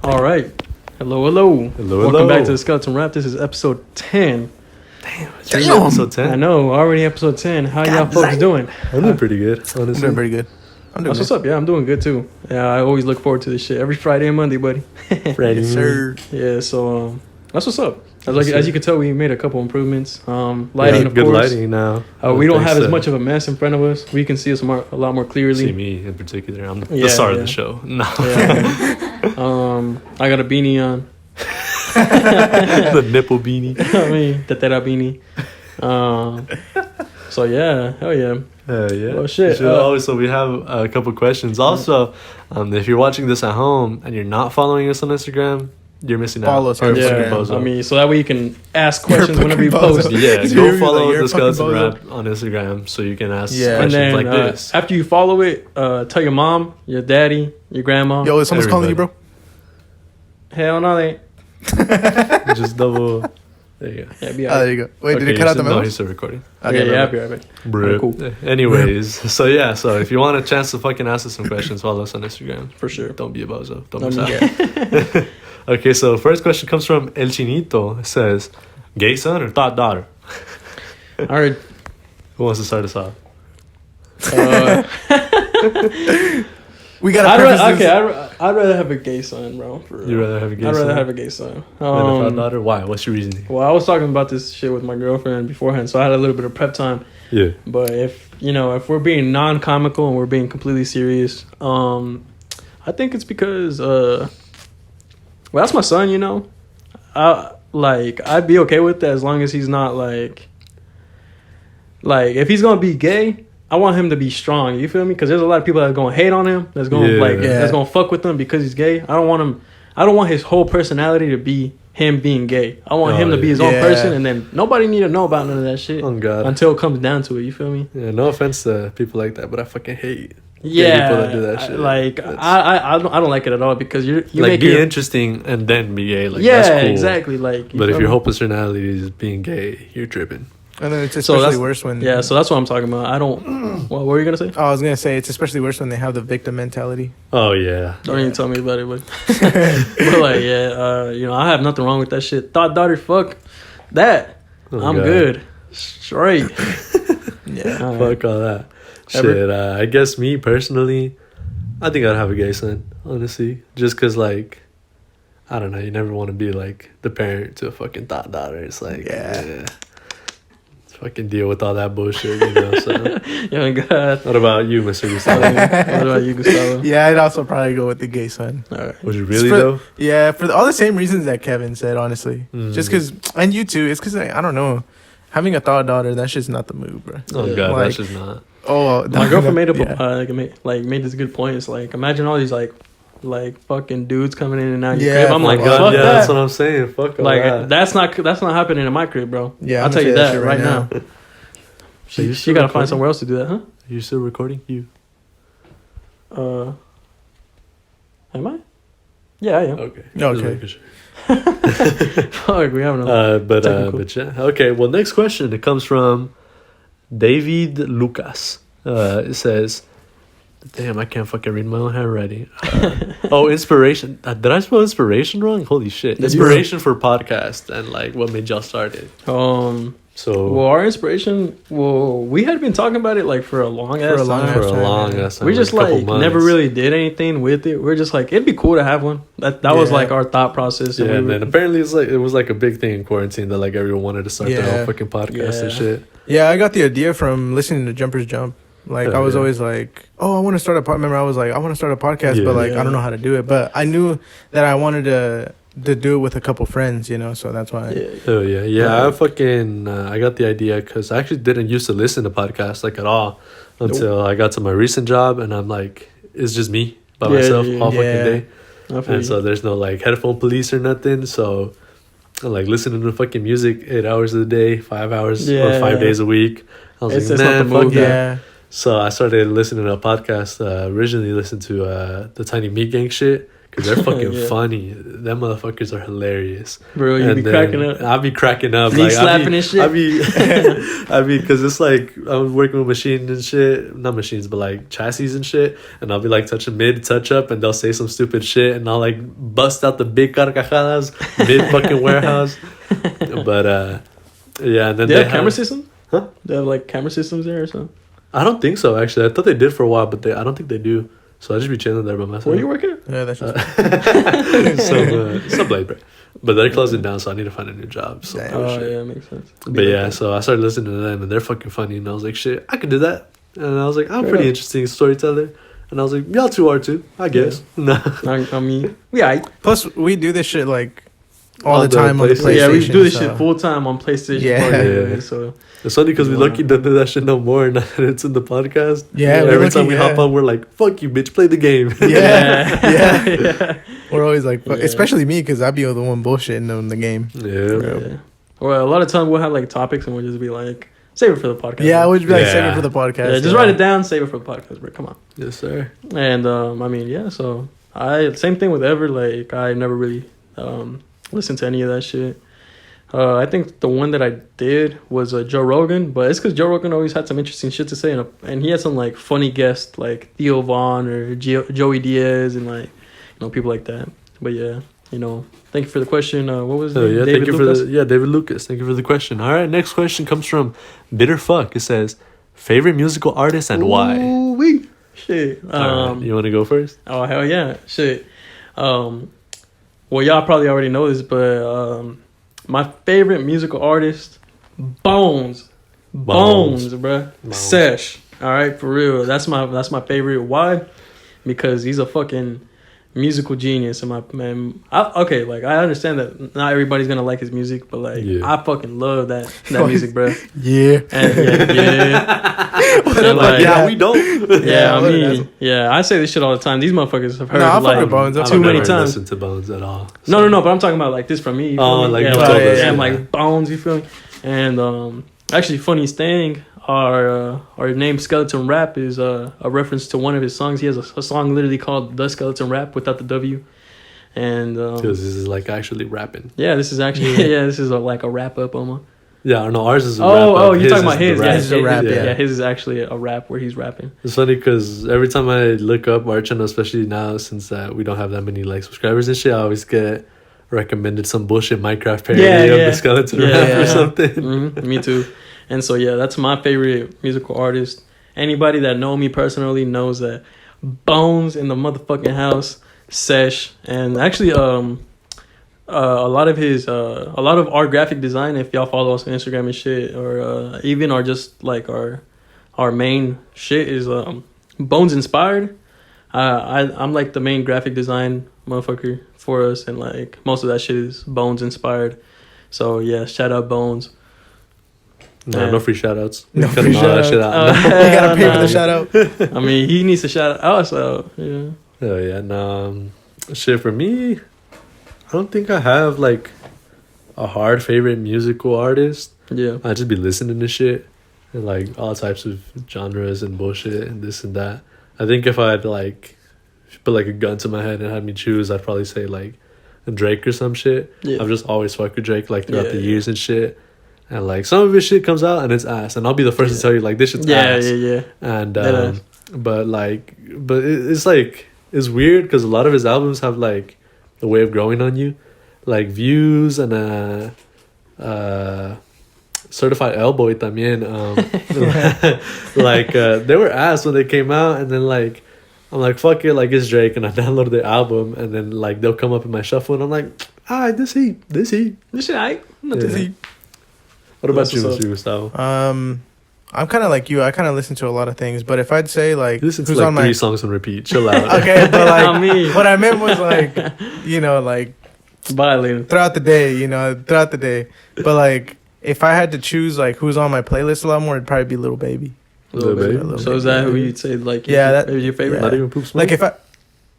All right. Hello, hello. Hello, Welcome hello. back to the Skeleton Rap. This is episode 10. Damn, it's really episode 10. I know, already episode 10. How y'all folks doing? I'm doing pretty good, honestly. I'm doing pretty good. That's what's up. Yeah, I'm doing good too. Yeah, I always look forward to this shit every Friday and Monday, buddy. Friday, Yes, sir. Yeah, so that's what's up. Yes, As sir. you can tell, we made a couple improvements. Lighting, Yeah, of good course. lighting now. We don't have as Thanks, much of a mess in front of us. We can see us a lot more clearly. See me in particular. I'm Yeah, the star of yeah. the show. No. Yeah. I got a beanie on. The nipple beanie. I mean, tetera beanie. So yeah, hell yeah. Yeah. Oh, shit. Also, we have a couple questions. Also, if you're watching this at home and you're not following us on Instagram, you're missing out. Follow us on You're a Yeah, fucking bozo. I mean, so that way you can ask questions You're a whenever you fucking post. bozo. Yeah, You're go follow like, you're the a fucking Skeleton bozo. Rap on Instagram so you can ask Yeah. And questions then like this. after you follow it, tell your mom, your daddy, your grandma. Yo, is someone's calling you, bro? Hell no, they ain't. Just double. There you go. Yeah, be Oh, alright. there you go. Wait, did Okay, it cut out the No, memos? he's still recording. Okay, yeah, I'll bro. be right back. Bruh. Cool. Anyways, so if you want a chance to fucking ask us some questions, follow us on Instagram. For sure. Don't be a bozo. Don't I miss mean, out. Okay, so first question comes from El Chinito. It says, gay son or thought daughter? All right. Who wants to start us off? We gotta preface this. I'd rather have a gay son, bro. For real. You'd rather have a gay I'd son rather have a gay son. than a thought Um, daughter? Why? What's your reasoning? well, I was talking about this shit with my girlfriend beforehand, so I had a little bit of prep time. Yeah. But if we're being non-comical and we're being completely serious, I think it's because well, that's my son, I'd be okay with that as long as he's not like if he's gonna be gay, I want him to be strong. You feel me? Because there's a lot of people that are gonna hate on him, that's gonna that's gonna fuck with him because he's gay. I don't want his whole personality to be him being gay. I want him to be his own person, and then nobody need to know about none of that shit Oh, God. until it comes down to it. You feel me? Yeah, no offense to people like that, but I fucking hate Yeah, people that do that shit. I don't like it at all because you like make be it interesting and then be gay. Like, yeah, that's cool. exactly. Like, But if feel your me? whole personality is being gay, you're tripping. And then it's So especially that's- worse when... yeah, so that's what I'm talking about. I don't. What were you gonna say? Oh, I was going to say, it's especially worse when they have the victim mentality. Oh, yeah. Don't even tell me about it, but I have nothing wrong with that shit. Thought daughter, fuck that. Oh, I'm God. good, straight. Yeah. All right. Fuck all that. Ever? Shit, I guess me personally, I think I'd have a gay son, honestly. Just because, like, I don't know, you never want to be, like, the parent to a fucking thought daughter. It's like, Yeah. fucking deal with all that bullshit, so. Yeah, God. What about you, Mr. What Gustavo? about you, Gustavo? Yeah, I'd also probably go with the gay son. All right. Would you really, For- though? Yeah, for all the same reasons that Kevin said, honestly. Mm. Just because... And you too. It's because, I don't know. Having a thought daughter, that's just not the move, bro. Oh, Yeah. God, Like- that's just not. Oh, My girlfriend made yeah. made this good point. It's like, imagine all these like fucking dudes coming in and out your Yeah, crib. I'm oh like, my fuck God, yeah, that. that's what I'm saying. Fuck all Like that. that's not happening in my crib, bro. Yeah, I'll tell you that right now. Are She you she still gotta recording? find somewhere else to do that, huh? Are you still recording? You. Am I? Yeah, I am. Okay. Okay. Just making sure. Fuck, we have enough. But yeah. Okay, well, next question. It comes from David Lucas. It says, damn, I can't fucking read my own handwriting. Inspiration. Did I spell inspiration wrong? Holy shit. Did you? Inspiration for podcast and like what made y'all started. Well, So our inspiration. Well, we had been talking about it like for a long ass time. for a time, long yeah. ass time. We just a couple like months. never really did anything with it. We're just like, it'd be cool to have one. That was Yeah. like our thought process. Yeah, we and were- then apparently it was like a big thing in quarantine that like everyone wanted to start their Yeah. own fucking podcast and Yeah. shit. Yeah, I got the idea from listening to Jumpers Jump. Like, Hell I was yeah. always like, oh, I want to start a podcast. Remember, I was like, I want to start a podcast, Yeah. but like, Yeah. I don't know how to do it. But I knew that I wanted to do it with a couple friends, so that's why. yeah. Oh yeah. I got the idea because I actually didn't used to listen to podcasts like at all until I got to my recent job, and I'm like, it's just me by Yeah, myself yeah, all fucking yeah. day, I feel and you. so there's no like headphone police or nothing. So I'm like listening to fucking music 8 hours a day, 5 hours or Yeah. 5 days a week. I was It's like, not man, the fuck move, that. Yeah. So I started listening to a podcast. Originally listened to the Tiny Meat Gang shit because they're fucking Yeah. funny. Them motherfuckers are hilarious. Bro, you And be then cracking up. I'll be cracking up. Knee slapping and shit. I mean, because it's like I'm working with machines and shit. Not machines, but like chassis and shit. And I'll be like touching mid touch up, and they'll say some stupid shit, and I'll like bust out the big carcajadas mid fucking warehouse. But yeah, and then They have camera systems? Huh? They have like camera systems there or something? I don't think so. Actually, I thought they did for a while, but I don't think they do. So I just be chilling there by myself. Where you working? Yeah, that's just. Some labor, but they're closing down, so I need to find a new job. So Damn. Oh, yeah, makes sense. but yeah, so I started listening to them, and they're fucking funny, and I was like, shit, I could do that. And I was like, I'm Fair pretty enough. interesting storyteller, and I was like, y'all two are too, I guess. No, I mean, yeah, Plus, we do this shit like all On the the time on the PlayStation. PlayStation. yeah, we do this so- shit full time on PlayStation. Yeah. Party, Yeah. So it's funny because we Wow. lucky don't do that shit no more. Now that it's in the podcast. Yeah, we're every lucky, time we hop yeah. on, we're like, fuck you, bitch, play the game. Yeah. yeah. We're always like, Yeah. especially me, because I be the one bullshitting on the game. Yeah. Yeah. Well, a lot of times we'll have like topics and we'll just be like, save it for the podcast. Yeah, I bro. would be like, save Yeah. it for the podcast. Yeah, just write it down, save it for the podcast, bro. Come on. Yes, sir. And I mean, yeah. So same thing with Ever. Like I never really listened to any of that shit. I think the one that I did was Joe Rogan, but it's because Joe Rogan always had some interesting shit to say, and he had some like funny guests like Theo Vaughn or Joey Diaz and like people like that. But yeah, thank you for the question. What was Oh, it? yeah, thank you Lucas? for David Lucas. Thank you for the question. All right, next question comes from Bitter Fuck. It says, favorite musical artist and why? Ooh-wee. Shit. All right, you want to go first? Oh hell yeah, shit. Well, y'all probably already know this, but my favorite musical artist, Bones, bruh. Bones. Sesh. All right, for real. That's my favorite. Why? Because he's a fucking musical genius. And okay, like I understand that not everybody's gonna like his music, but like Yeah. I fucking love that music, bruh. Yeah. And And, like, yeah, we don't. yeah, I what mean, yeah, I say this shit all the time. These motherfuckers have heard No, I fuck like with Bones. I've too many never times. listened to Bones at all. No, but I'm talking about like this from me. You feel Oh, me? like yeah, you like, told us, yeah, I'm yeah. like Bones. You feel me? And actually, funniest thing, our name Skeleton Rap is a reference to one of his songs. He has a song literally called The Skeleton Rap without the W. And Because this is like actually rapping. yeah, this is actually this is like a wrap up almost. Yeah, no, ours is a rap. Oh, up. you're talking about is his? the Yeah, rap. His is a rap, yeah, yeah. his is actually a rap where he's rapping. It's funny because every time I look up our channel, especially now since we don't have that many like subscribers and shit, I always get recommended some bullshit Minecraft parody of the Skeleton Rap or something. Mm-hmm, me too. And so yeah, that's my favorite musical artist. Anybody that know me personally knows that Bones in the motherfucking house, Sesh, and actually a lot of our graphic design, if y'all follow us on Instagram and shit, or even our just like our main shit is Bones inspired. I'm like the main graphic design motherfucker for us, and like most of that shit is Bones inspired. So yeah, shout out Bones. No free shout outs. No Cutting free all that shit shout-outs. out. You gotta pay for Nah. the shout out. I mean, he needs to shout out us out. Yeah. Oh yeah, no. Shit, for me, I don't think I have like a hard favorite musical artist. Yeah. I just be listening to shit and like all types of genres and bullshit and this and that. I think if I'd like put like a gun to my head and had me choose, I'd probably say like Drake or some shit. Yeah. I've just always fucked with Drake like throughout Yeah, the yeah. years and shit. And like some of his shit comes out and it's ass, and I'll be the first to tell you like this shit's ass. Yeah. And Deadass. but it's like it's weird because a lot of his albums have like a way of growing on you, like Views and Certified Elbow también. Like they were ass when they came out, and then like I'm like fuck it, like it's Drake, and I downloaded the album, and then like they'll come up in my shuffle, and I'm like, this heat. This shit, not Yeah. to see. What about That's you, what's up. Mr. Gustavo? I'm kind of like you. I kind of listen to a lot of things, but if I'd say like You listen to who's like on 3 my songs on repeat. Chill out. okay, but like Not me. what I meant was like like Violating. throughout the day, but like if I had to choose like who's on my playlist a lot more, it'd probably be Lil Baby. Lil Baby. Lil So is that who you'd say like? Yeah, that- is your favorite? yeah. Not even Poop Smoke? Like if I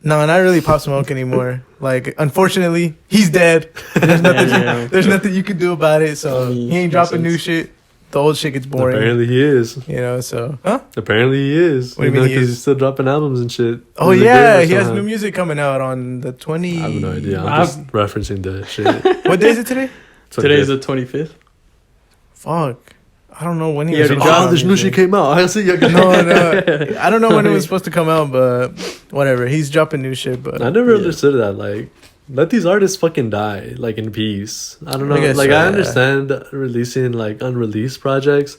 no, not really Pop Smoke anymore. Like unfortunately, he's dead. There's nothing. Yeah. There's nothing you can do about it. So I mean, he ain't makes dropping new sense. shit. the old shit gets boring. Apparently he is. You know, so huh? Apparently he is. What do you mean he Because is? he's still dropping albums and shit. Oh He's a yeah, gamer he has somehow. new music coming out on the 20. I have no idea. I'm just referencing the shit. What day is it today? Today's the 25th. Fuck, I don't know when he Yeah, was. he supposed to dropped come this out. new shit came out. I see you. No, I don't know when it was supposed to come out, but whatever. He's dropping new shit, but I never understood that. Like, let these artists fucking die, like in peace. I don't know. I guess Like, so, I yeah. understand releasing like unreleased projects,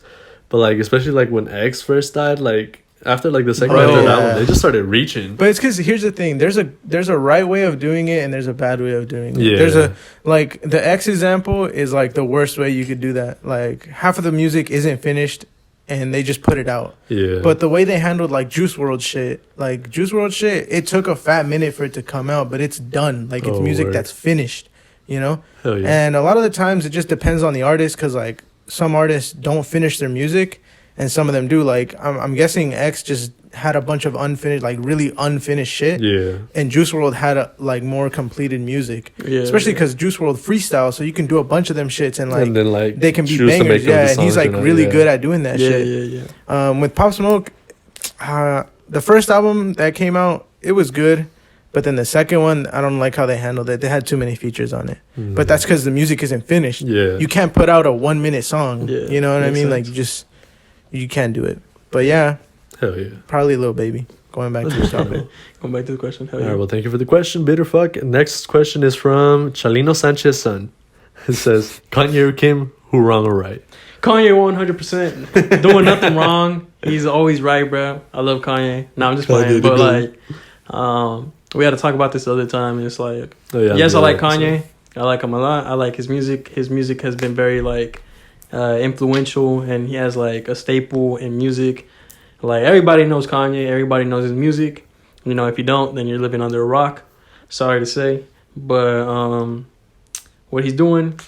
but like especially like when X first died, like after like the second Bro, or third yeah. album, they just started reaching. But it's because here's the thing: there's a right way of doing it, and there's a bad way of doing it. Yeah. There's a like the X example is like the worst way you could do that. Like half of the music isn't finished, and they just put it out. Yeah. But the way they handled like Juice World shit, it took a fat minute for it to come out, but it's done. Like it's Oh, music word. that's finished, you know. Hell yeah. And a lot of the times it just depends on the artist, because like some artists don't finish their music, and some of them do. Like I'm guessing X just had a bunch of unfinished, like really unfinished shit. Yeah. And Juice World had like more completed music, Yeah, especially because Juice World freestyle, so you can do a bunch of them shits and like and then like they can be choose to make bangers. them Yeah, the and he's songs like or not, really yeah. good at doing that Yeah, shit. yeah, yeah. With Pop Smoke, the first album that came out, it was good, but then the second one, I don't like how they handled it. They had too many features on it, but that's because the music isn't finished. Yeah. You can't put out a 1 minute song. Yeah, You know what I makes mean? Like sense. you can't do it. But yeah, Hell yeah. probably Lil Baby. Going back to the topic. Going back to the question. Hell All yeah. right, well, thank you for the question, Bitter Fuck. Next question is from Chalino Sanchez son. It says, Kanye or Kim, who wrong or right? Kanye 100% doing nothing wrong. He's always right, bro. I love Kanye. No, I'm just Kanye playing. the But goat. like, we had to talk about this the other time. And it's like, Oh, yeah, yes, I like so- Kanye. I like him a lot. I like his music. His music has been very like influential, and he has like a staple in music. Like everybody knows Kanye. Everybody knows his music. You know, if you don't, then you're living under a rock. Sorry to say, but what he's doing.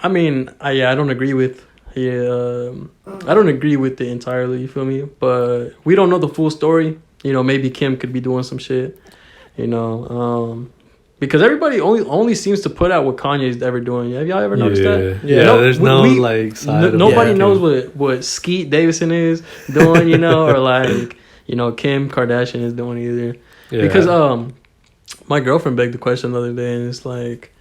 I mean, I don't agree with. I don't agree with it entirely. You feel me? But we don't know the full story. You know, maybe Kim could be doing some shit. You know, because everybody only seems to put out what Kanye's ever doing. Have y'all ever noticed that? Yeah, No, there's no like side of Nobody Kim. knows what Skeet Davidson is doing. You know, or like Kim Kardashian is doing either. Yeah. Because my girlfriend begged the question the other day, and it's like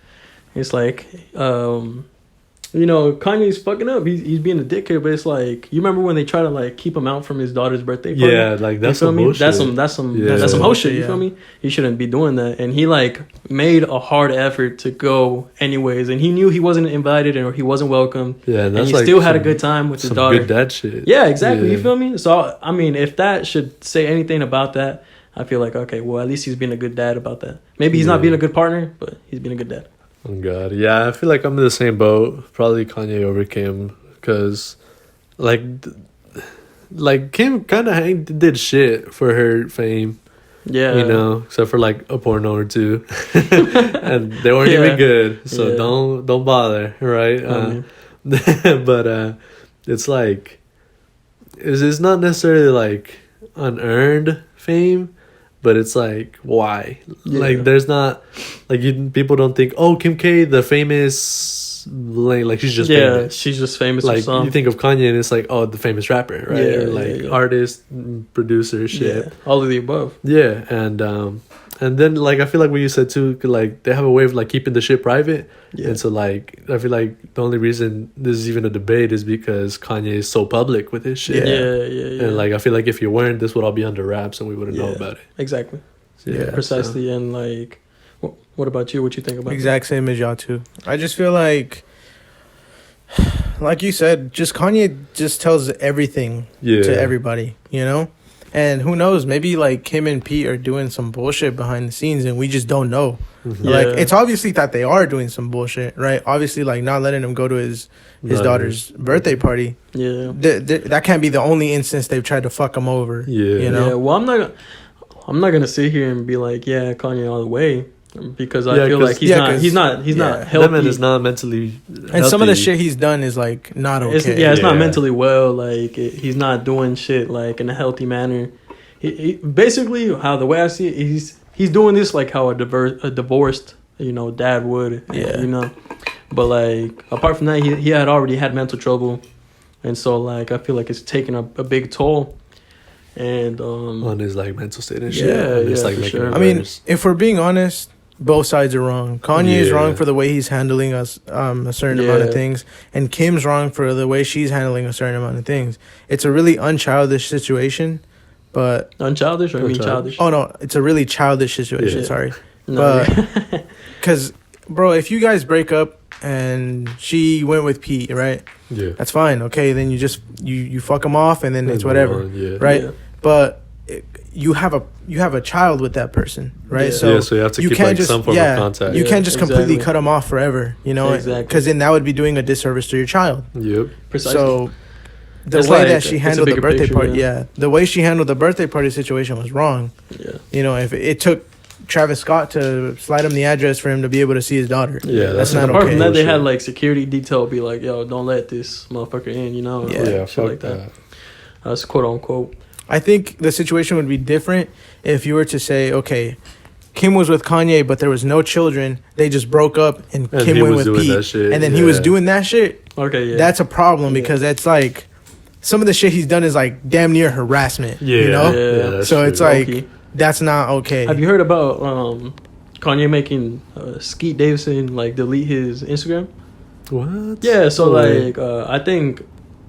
Kanye's fucking up. He's being a dickhead, but it's like, you remember when they try to like keep him out from his daughter's birthday party? Yeah, like that's You feel some me? bullshit. That's some Yeah. whole shit. You Yeah. feel me? He shouldn't be doing that. And he like made a hard effort to go anyways, and he knew he wasn't invited or he wasn't welcome. Yeah, And that's he like still had a some- good time with his some daughter. good dad shit. Yeah, exactly. Yeah. You feel me? So I mean, if that should say anything about that, I feel like, okay, well, at least he's being a good dad about that. Maybe he's not Yeah. being a good partner, but he's being a good dad. Oh God, yeah, I feel like I'm in the same boat. Probably Kanye over Kim, because like Kim kind of did shit for her fame, Yeah, you know, except for like a porno or two, and they weren't Yeah. even good. So Yeah. don't bother, right? I mean, But it's like it's not necessarily like unearned fame, but it's like, why? Yeah. Like there's not like people don't think, oh, Kim K, the famous, like she's just yeah, famous. she's just famous for Like something. you think of Kanye and it's like, oh, the famous rapper, right? Yeah, Or like yeah. artist, producer, shit. Yeah, all of the above. Yeah, and then like I feel like what you said too, like they have a way of like keeping the shit private, Yeah. and so like I feel like the only reason this is even a debate is because Kanye is so public with his shit. Yeah. And like I feel like if you weren't, this would all be under wraps and we wouldn't know Yeah. about it. Exactly. So, Yeah. Precisely. And like, what about you? What you think about Exact same as y'all too. I just feel like you said, just Kanye just tells everything Yeah. to everybody, you know? And who knows, maybe like Kim and Pete are doing some bullshit behind the scenes and we just don't know. Mhm. Yeah. Like it's obviously that they are doing some bullshit, right? Obviously like not letting him go to his daughter's birthday party. Yeah. That can't be the only instance they've tried to fuck him over. Yeah. You know? Yeah. Well, I'm not gonna sit here and be like, yeah, Kanye all the way, because I Yeah, feel 'cause- like he's yeah, not 'cause- he's not yeah. That healthy. man is not mentally And some of the healthy. shit he's done is like not okay. It's not Yeah. mentally well. Like he's not doing shit like in a healthy manner. He basically, how the way I see it, he's doing this like how a divorced dad would. Yeah. You know, But like apart from that, he had already had mental trouble, and so like I feel like it's taken a big toll. And on his like mental state and shit. Yeah, and it's, yeah, like, for making sure. it I mean, worse. if we're being honest, both sides are wrong. Kanye is Yeah. wrong for the way he's handling us a certain amount of Yeah. things, and Kim's wrong for the way she's handling a certain amount of things. It's a really unchildish situation, but unchildish or you mean childish? oh no, it's a really childish situation. Yeah. Sorry, No, because bro, if you guys break up and she went with Pete, right? Yeah. That's fine. Okay, then you just you fuck him off, and then it's whatever, Yeah. right? Yeah. But you have a child with that person, right? Yeah. So you have to you keep can't like just some form of contact. you Yeah, can't just completely exactly. cut them off forever, you know, Exactly. because then that would be doing a disservice to your child. Yep. precisely. So the It's way like- that she it's a handled the bigger birthday picture, party, yeah. the way she handled the birthday party situation was wrong. yeah. You know, if it took Travis Scott to slide him the address for him to be able to see his daughter. Yeah, that's And not apart okay. from that, they Bullshit. had like security detail be like, "Yo, don't let this motherfucker in," you know, Yeah. like, Yeah. shit Fuck like that. That's quote unquote. I think the situation would be different if you were to say, okay, Kim was with Kanye, but there was no children. They just broke up, and And Kim he went was with doing Pete, that shit, and then he was yeah. doing that shit. Okay, yeah. That's a problem Yeah. because that's like some of the shit he's done is like damn near harassment. Yeah. You know, Yeah. that's so it's true. like Okay. that's not okay. Have you heard about Kanye making Skeet Davidson like delete his Instagram? What? Yeah, so No way. like I think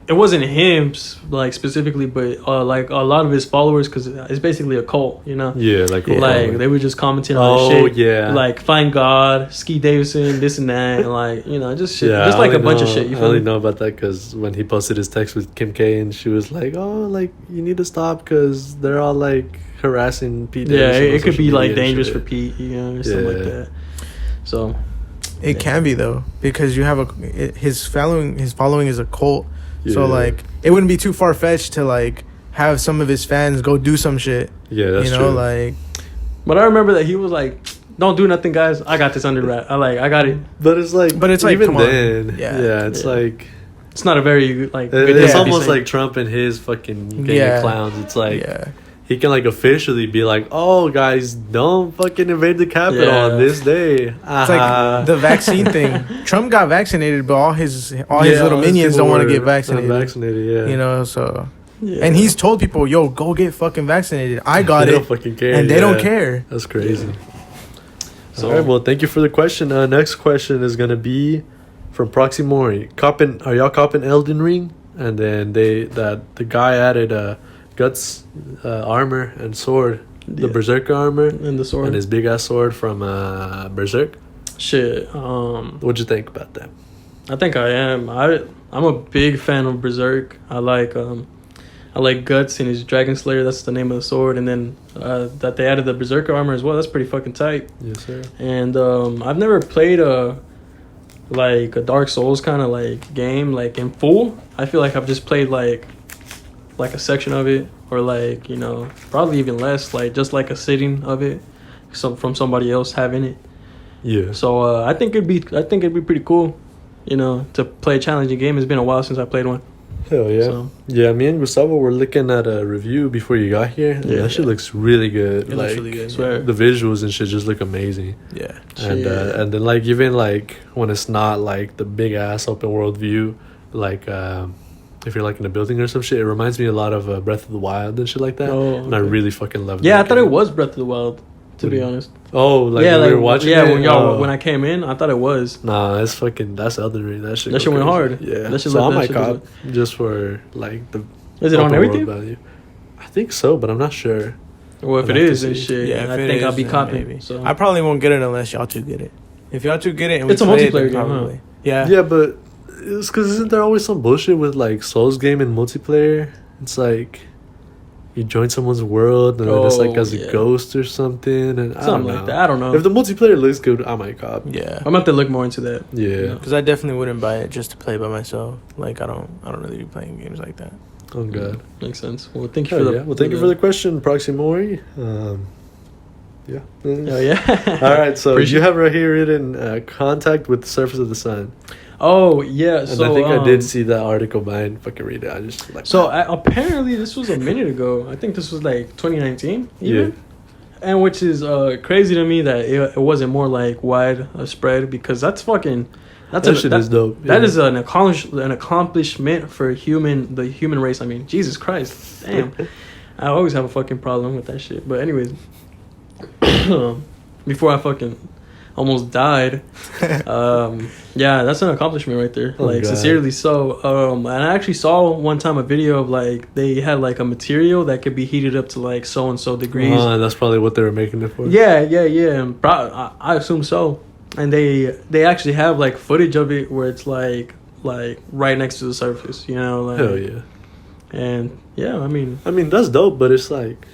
it wasn't him like specifically, but like a lot of his followers, because it's basically a cult, you know. Yeah, like Like they were just commenting on Oh, shit, yeah. like find God, Skeet Davidson, this and that, and like you know, just shit, Yeah, just I like a only bunch of know- shit. You I feel only me? know about that because when he posted his text with Kim K, and she was like, "Oh, like you need to stop because they're all like harassing Pete." Yeah, Davidson on it could social be like media and dangerous shit." for Pete, you know, or something like Yeah. that. So It can be though because you have his following is a cult. So Yeah. like it wouldn't be too far fetched to like have some of his fans go do some shit. Yeah, that's you know, true. like but I remember that he was like, "Don't do nothing, guys. I got this under wrap. I got it." but it's like, even come then, then, yeah. yeah, it's Yeah. like It's not a very like. good it's thing to be almost saying. like Trump and his fucking gang Yeah. of clowns. It's like yeah. he can like officially be like, "Oh, guys, don't fucking invade the Capitol Yeah. on this day." It's like the vaccine thing. Trump got vaccinated, but all his little minions don't want to get vaccinated. Vaccinated, yeah. You know, so Yeah. and he's told people, "Yo, go get fucking vaccinated. I got they it," don't fucking care, and they yeah. don't care. That's crazy. So- All right, well, thank you for the question. Next question is gonna be from Proxy Mori. Are y'all copping Elden Ring? And then the guy added Guts armor and sword, the Yeah. Berserker armor, and the sword. and his big ass sword from Berserk. Shit. What'd you think about that? I think I am. I'm a big fan of Berserk. I like Guts and his Dragon Slayer. That's the name of the sword. And then that they added the Berserker armor as well. That's pretty fucking tight. Yes, sir. And I've never played a Dark Souls kind of like game like in full. I feel like I've just played like a section of it, or like, you know, probably even less, like just like a sitting of it, from somebody else having it. Yeah. So I think it'd be pretty cool, you know, to play a challenging game. It's been a while since I played one. Hell yeah. So, Yeah, me and Gustavo were looking at a review before you got here. And Yeah. that shit looks really good. It looks really good. swear. The visuals and shit just look amazing. Yeah. And Shit. and then like even like when it's not like the big ass open world view, like if you're like in a building or some shit, it reminds me a lot of Breath of the Wild and shit like that. Oh, And I okay. really fucking love. Yeah, I that thought game. it was Breath of the Wild, to What be do you- honest. Oh, like yeah, when like we were watching. yeah, it? when I came in, I thought it was. Nah, that's Elden Ring. That shit. That go shit went crazy. hard. Yeah, That shit so I look- that might shit cop just for like the. Is it on open world everything? value. I think so, but I'm not sure. Well, if I'd it have to is, then see. shit. Yeah, if I it think I'll is, be then copying. maybe. So I probably won't get it unless y'all two get it. If y'all two get it, and It's a we play it, multiplayer then game, huh? probably. Yeah. Yeah, but it's because isn't there always some bullshit with like Souls game and multiplayer? It's like you join someone's world and then it's like Oh, as yeah. a ghost or something, and I don't something know. like that. I don't know. If the multiplayer looks good, I might cop. Yeah. I'm gonna have to look more into that. Yeah, Because I definitely wouldn't buy it just to play by myself. Like I don't really be playing games like that. oh god. Makes sense. Well, thank you Hell for the. yeah. Well, thank you for the question, Proxy Mori. Yeah. Oh yeah. All right, so Appreciate- you have right here written contact with the surface of the sun, Oh yeah. and So I think I did see that article, but I didn't fucking read it. I just like So apparently this was a minute ago. I think this was like 2019 even. Yeah. And which is crazy to me that it wasn't more like wide spread, because that's fucking That shit is dope. That is an accomplishment for the human race. I mean, Jesus Christ, damn. I always have a fucking problem with that shit. But anyways, before I fucking almost died, yeah, that's an accomplishment right there. Like, God. Sincerely so. And I actually saw one time a video of like they had like a material that could be heated up to like so and so degrees. That's probably what they were making it for. Yeah. And I assume so. And they actually have like footage of it where it's like right next to the surface, you know? Like, hell yeah. And yeah, I mean that's dope, but it's like,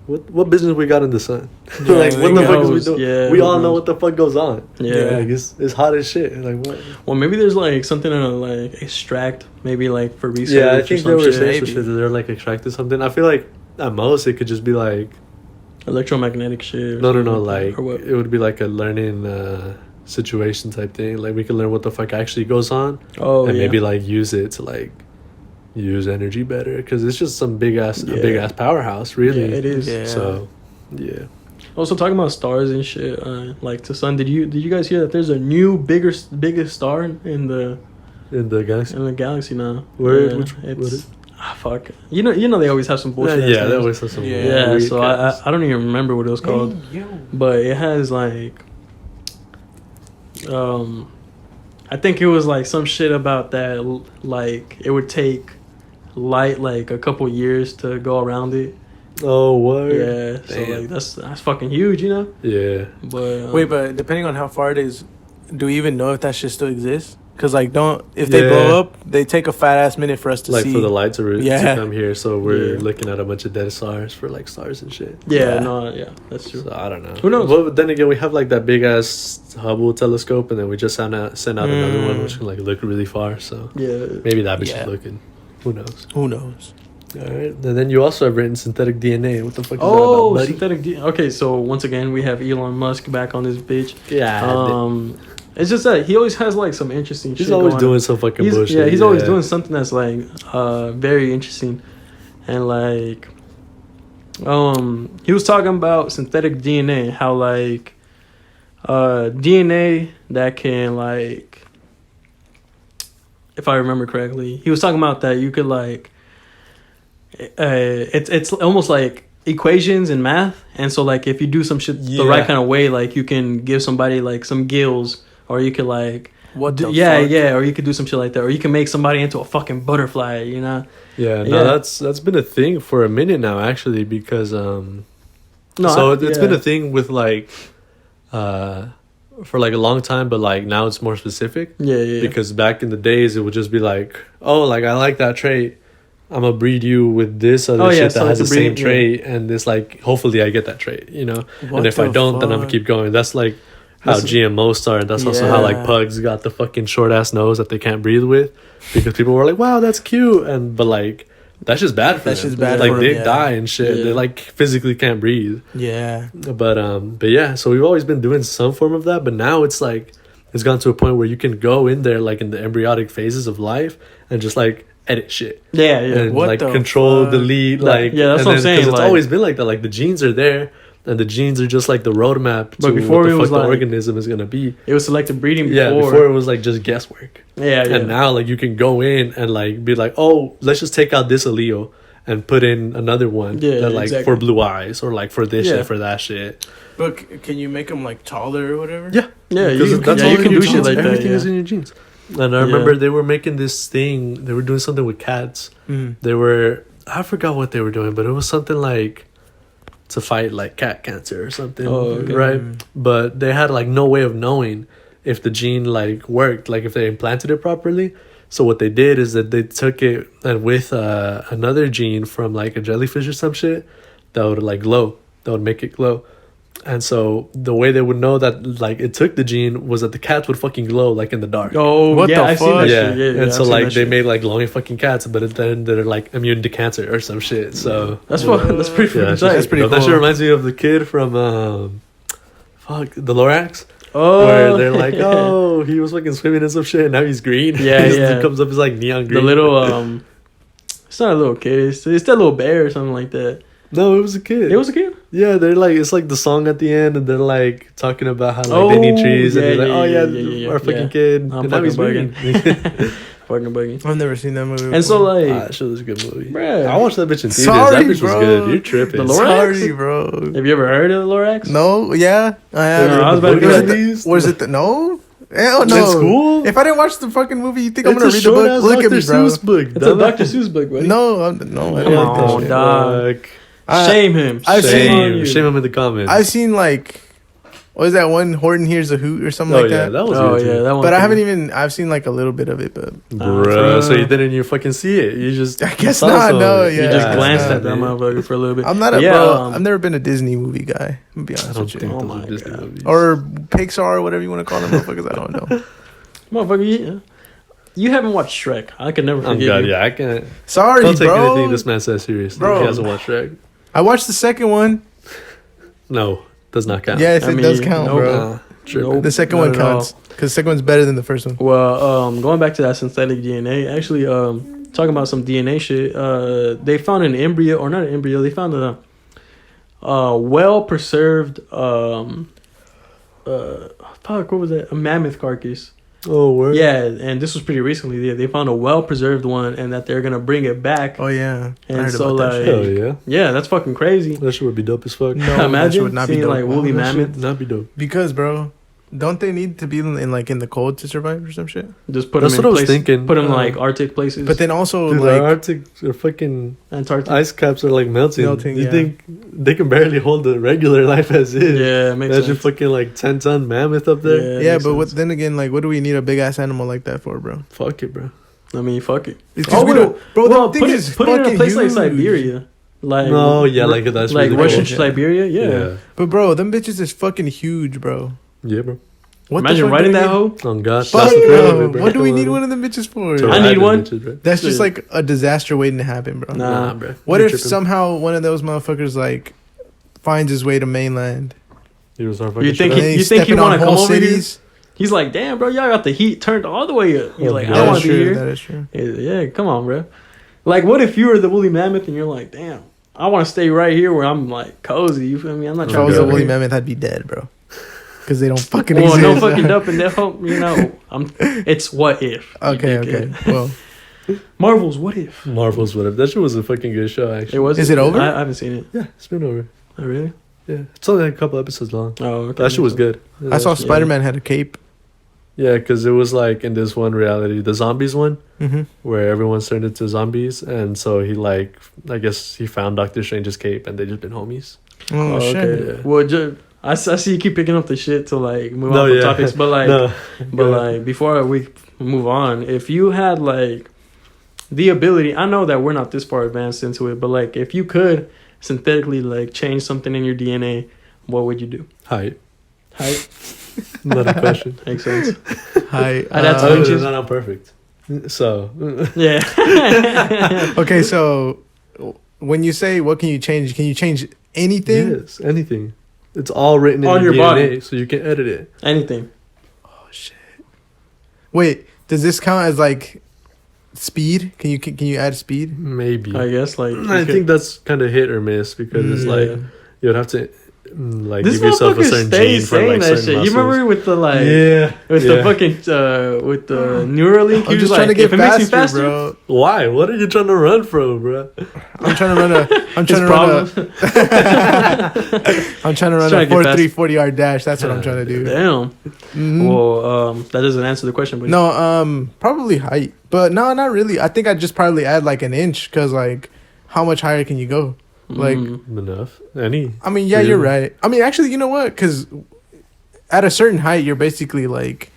what business we got in the sun? Yeah, like, what the fuck is we doing? Yeah, we all know what the fuck goes on. Yeah, like, it's hot as shit. Like, what? Well, maybe there's like something to like extract, maybe like for research. Yeah, I think there were saying shit that they're like extracting something. I feel like at most it could just be like electromagnetic shit. No, like it would be like a learning situation type thing. Like, we could learn what the fuck actually goes on. Oh, and maybe like use it to like use energy better, because it's just some big ass powerhouse, really. Yeah, it is. Yeah. So, yeah. Also, talking about stars and shit, like the sun. Did you guys hear that there's a new biggest star in the galaxy? In the galaxy now. Where? What is it? Fuck. You know they always have some bullshit. Yeah, they always have some. Yeah. So I don't even remember what it was called, but it has like, I think it was like some shit about that. Like, it would take light like a couple years to go around it. Oh, what? Yeah. Damn. So like that's fucking huge, you know. Yeah. But wait, but depending on how far it is, do we even know if that shit still exists? Because like, if they blow up, they take a fat ass minute for us to see. Like, for the light to come here, so we're looking at a bunch of dead stars for like stars and shit. Yeah, that's true. So I don't know. Who knows? Well, but then again, we have like that big ass Hubble telescope, and then we just sent out another one which can like look really far. So maybe that bitch is looking. Who knows? Who knows? All right, and then you also have written synthetic DNA. What the fuck is that about, buddy? Synthetic DNA. Okay, so once again, we have Elon Musk back on this bitch. Yeah. It's just that he always has like some interesting shit. He's always doing some fucking bullshit. Yeah, he's always doing something that's like very interesting. And like he was talking about synthetic DNA, how like DNA that can like, if I remember correctly, he was talking about that you could like it's almost like equations in math, and so like if you do some shit the right kind of way, like you can give somebody like some gills, or you could like or you could do some shit like that, or you can make somebody into a fucking butterfly, you know. That's been a thing for a minute now, actually, because it's been a thing with like for like a long time, but like now it's more specific. Because back in the days it would just be like, oh, like I like that trait, I'm gonna breed you with this other shit that has the same trait, and this like hopefully I get that trait, you know. And if I don't, then I'm gonna keep going. That's like how GMOs started. That's also how like pugs got the fucking short ass nose that they can't breathe with, because people were like, wow, that's cute, but like that's just bad for them. Just bad like for they them, die and shit. They like physically can't breathe. But yeah, so we've always been doing some form of that, but now it's like it's gone to a point where you can go in there like in the embryonic phases of life and just like edit shit. And what like control, delete, like that's what I'm saying. Because it's always been like that. Like the genes are there, and the genes are just like the roadmap to what the fuck the organism is gonna be. It was selective breeding before. Yeah, before it was like just guesswork. And now like you can go in and like be like, oh, let's just take out this allele and put in another one that like for blue eyes, or like for this shit, for that shit. But can you make them like taller or whatever? Yeah, you can do shit like that. Everything is in your genes. And I remember they were making this thing. They were doing something with cats. They were, I forgot what they were doing, but it was something like to fight like cat cancer or something, right? But they had like no way of knowing if the gene like worked, like if they implanted it properly. So what they did is that they took it and with another gene from like a jellyfish or some shit that would like glow, that would make it glow. And so the way they would know that like it took the gene was that the cats would fucking glow like in the dark. Oh, what the fuck? Seen that shit. And so like they made like glowing fucking cats, but then they're like immune to cancer or some shit. So that's pretty fucking tight. That's pretty cool. That shit reminds me of the kid from the Lorax. Where they're like, oh, he was fucking swimming in some shit, and now he's green. He comes up as like neon green. The little it's not a little kid. It's that little bear or something like that. No, it was a kid. It was a kid. Yeah, they're like, it's like the song at the end, and they're like talking about how like they need trees, and he's like, oh yeah, our fucking kid. I'm and now he's fucking bugging. Fucking bugging. I've never seen that movie. And so like, that shit was a good movie. Bruh. I watched that bitch in theaters. Sorry, That bitch was bro. good. You're tripping. The Lorax? Sorry, bro. have you ever heard of the Lorax? No, yeah, I have. No, I was about to Book be like, movies? Was it the no? Hell no. In school? If I didn't watch the fucking movie, you think I'm It's gonna a read the book? short-ass Look at Dr. me, bro. Seuss book. It's a Dr. Seuss book, buddy. No, I Come don't like that on, shit. dog. Fuck. Shame him. I've Shame on Shame. you. Shame him in the comments. I've seen like, what is that one? Horton Hears a Hoot or something Oh like yeah, that. that was Oh good yeah, too. that one. But I too. haven't even. I've seen like a little bit of it, but Bruh, so Bruh. you didn't even fucking see it. You just I guess saw not, some of no, it. yeah. You just Yeah, glanced yeah, at that man. motherfucker for a little bit. I'm not a Yeah, bro. um, I've never been a Disney movie guy. I'm gonna be I honest don't with think you. Oh those my are Disney God. movies. Or Pixar or whatever you want to call them, motherfuckers. I don't know. Motherfucker, you haven't watched Shrek. I could never Oh forgive god, you. yeah, I can't. Sorry, Don't take bro. anything this man says seriously. Bro. He hasn't watched Shrek. I watched the second one. No, does not count. Yes, I it mean, does count, nope. bro. Tripping. Nope. The second Not one at all. counts because the second one's better than the first one. Well, going back to that synthetic DNA, actually, talking about some DNA shit. They found an embryo, or not an embryo. They found a well preserved fuck, what was that? A mammoth carcass. Oh, word. Yeah, and this was pretty recently. They found a well preserved one, and that they're gonna bring it back. Oh yeah, I And heard so, about that like- shit. Hell yeah. Yeah, that's fucking crazy. That shit would be dope as fuck. No, that shit Imagine would not be seeing dope. like woolly That shit mammoth. Not be dope. Because, bro, don't they need to be in like in the cold to survive or some shit? Just put That's them what in I was places, thinking. Put them like Arctic places. But then also Dude, like the Arctic or fucking Antarctic. ice caps are like melting. Melting, You yeah. think they can barely hold the regular life as is? Yeah, it makes Imagine sense. fucking like 10-ton mammoth up there. Yeah, it yeah, makes but what sense. then again, like what do we need a big ass animal like that for, bro? Fuck it, bro. I mean, fuck it. It's 'cause we well, don't, bro. well, the thing put is it, put it in a fucking place like huge. Siberia. Like No, yeah, like that's like really Russian cool. Siberia. Yeah. But bro, them bitches is fucking huge, bro. Yeah, bro. What Imagine fuck riding do we that need- hoe. Oh god, Fuck that's the thrill of no. it, bro. What do we Come need on. one of them bitches for? To I ride need them one. bitches, bro. That's just Shit. like a disaster waiting to happen, bro. Nah. bro. What You're if tripping. somehow one of those motherfuckers like finds his way to mainland? He was our You fucking think shit he- And you he's think stepping wanna on come whole over here? cities? He's like, damn, bro, y'all got the heat turned all the way up. You're like, Oh, I yeah, want That's to be true. here. That is true. Yeah, come on, bro. Like, what if you were the woolly mammoth and you're like, damn, I want to stay right here where I'm like cozy. You feel me? I'm not If I trying was to a go woolly here. mammoth, I'd be dead, bro. Because they don't fucking Well, exist. no fucking dump and death. You know, it's what if. you Okay, dickhead. okay. Well, Marvel's what if? Marvel's whatever. That shit was a fucking good show, actually. It was. Is it over? I haven't seen it. Yeah, it's been over. Oh, really? Yeah, it's only like a couple episodes long. Oh, okay. That shit was good. I saw Yeah. Spider-Man had a cape. Yeah, because it was like in this one reality, the zombies one, Mm-hmm. where everyone's turned into zombies, and so he like, I guess he found Doctor Strange's cape, and they just been homies. Oh, Oh, shit. okay. Yeah. Well, I see you keep picking up the shit to like move No, on from yeah. topics, but like, No, but go ahead. like before we move on, if you had like the ability, I know that we're not this far advanced into it, but like if you could synthetically like change something in your DNA, what would you do? Height, Height not a question. makes sense. Hi. I'd have to Other inches. than that, I'm perfect. So, Yeah. Okay, so when you say what can you change anything? yes, anything. It's all written in On your your DNA, body. so you can edit it. Anything. Oh shit. Wait, does this count as like speed? Can you add speed? Maybe. I guess like I think that's kind of hit or miss because it's Yeah. like you'd have to like This give yourself a motherfucker certain stays gene for saying like that certain shit. muscles. You remember with the like Yeah, with yeah. the fucking with the Neuralink? I'm He just was trying to like, get if it makes me faster, bro. Why? What are you trying to run from, bro? I'm trying to run a. I'm his trying to problem. run a. I'm trying to run Trying a to get 4.3 40-yard dash. That's what I'm trying to do. Damn. Mhm. Well, that doesn't answer the question, but No, probably height, but no, not really. I think I'd just probably add like an inch, cause like, how much higher can you go? Like, Enough. Any. I mean, yeah, Really? you're right. I mean, actually, you know what? Cause at a certain height, you're basically like,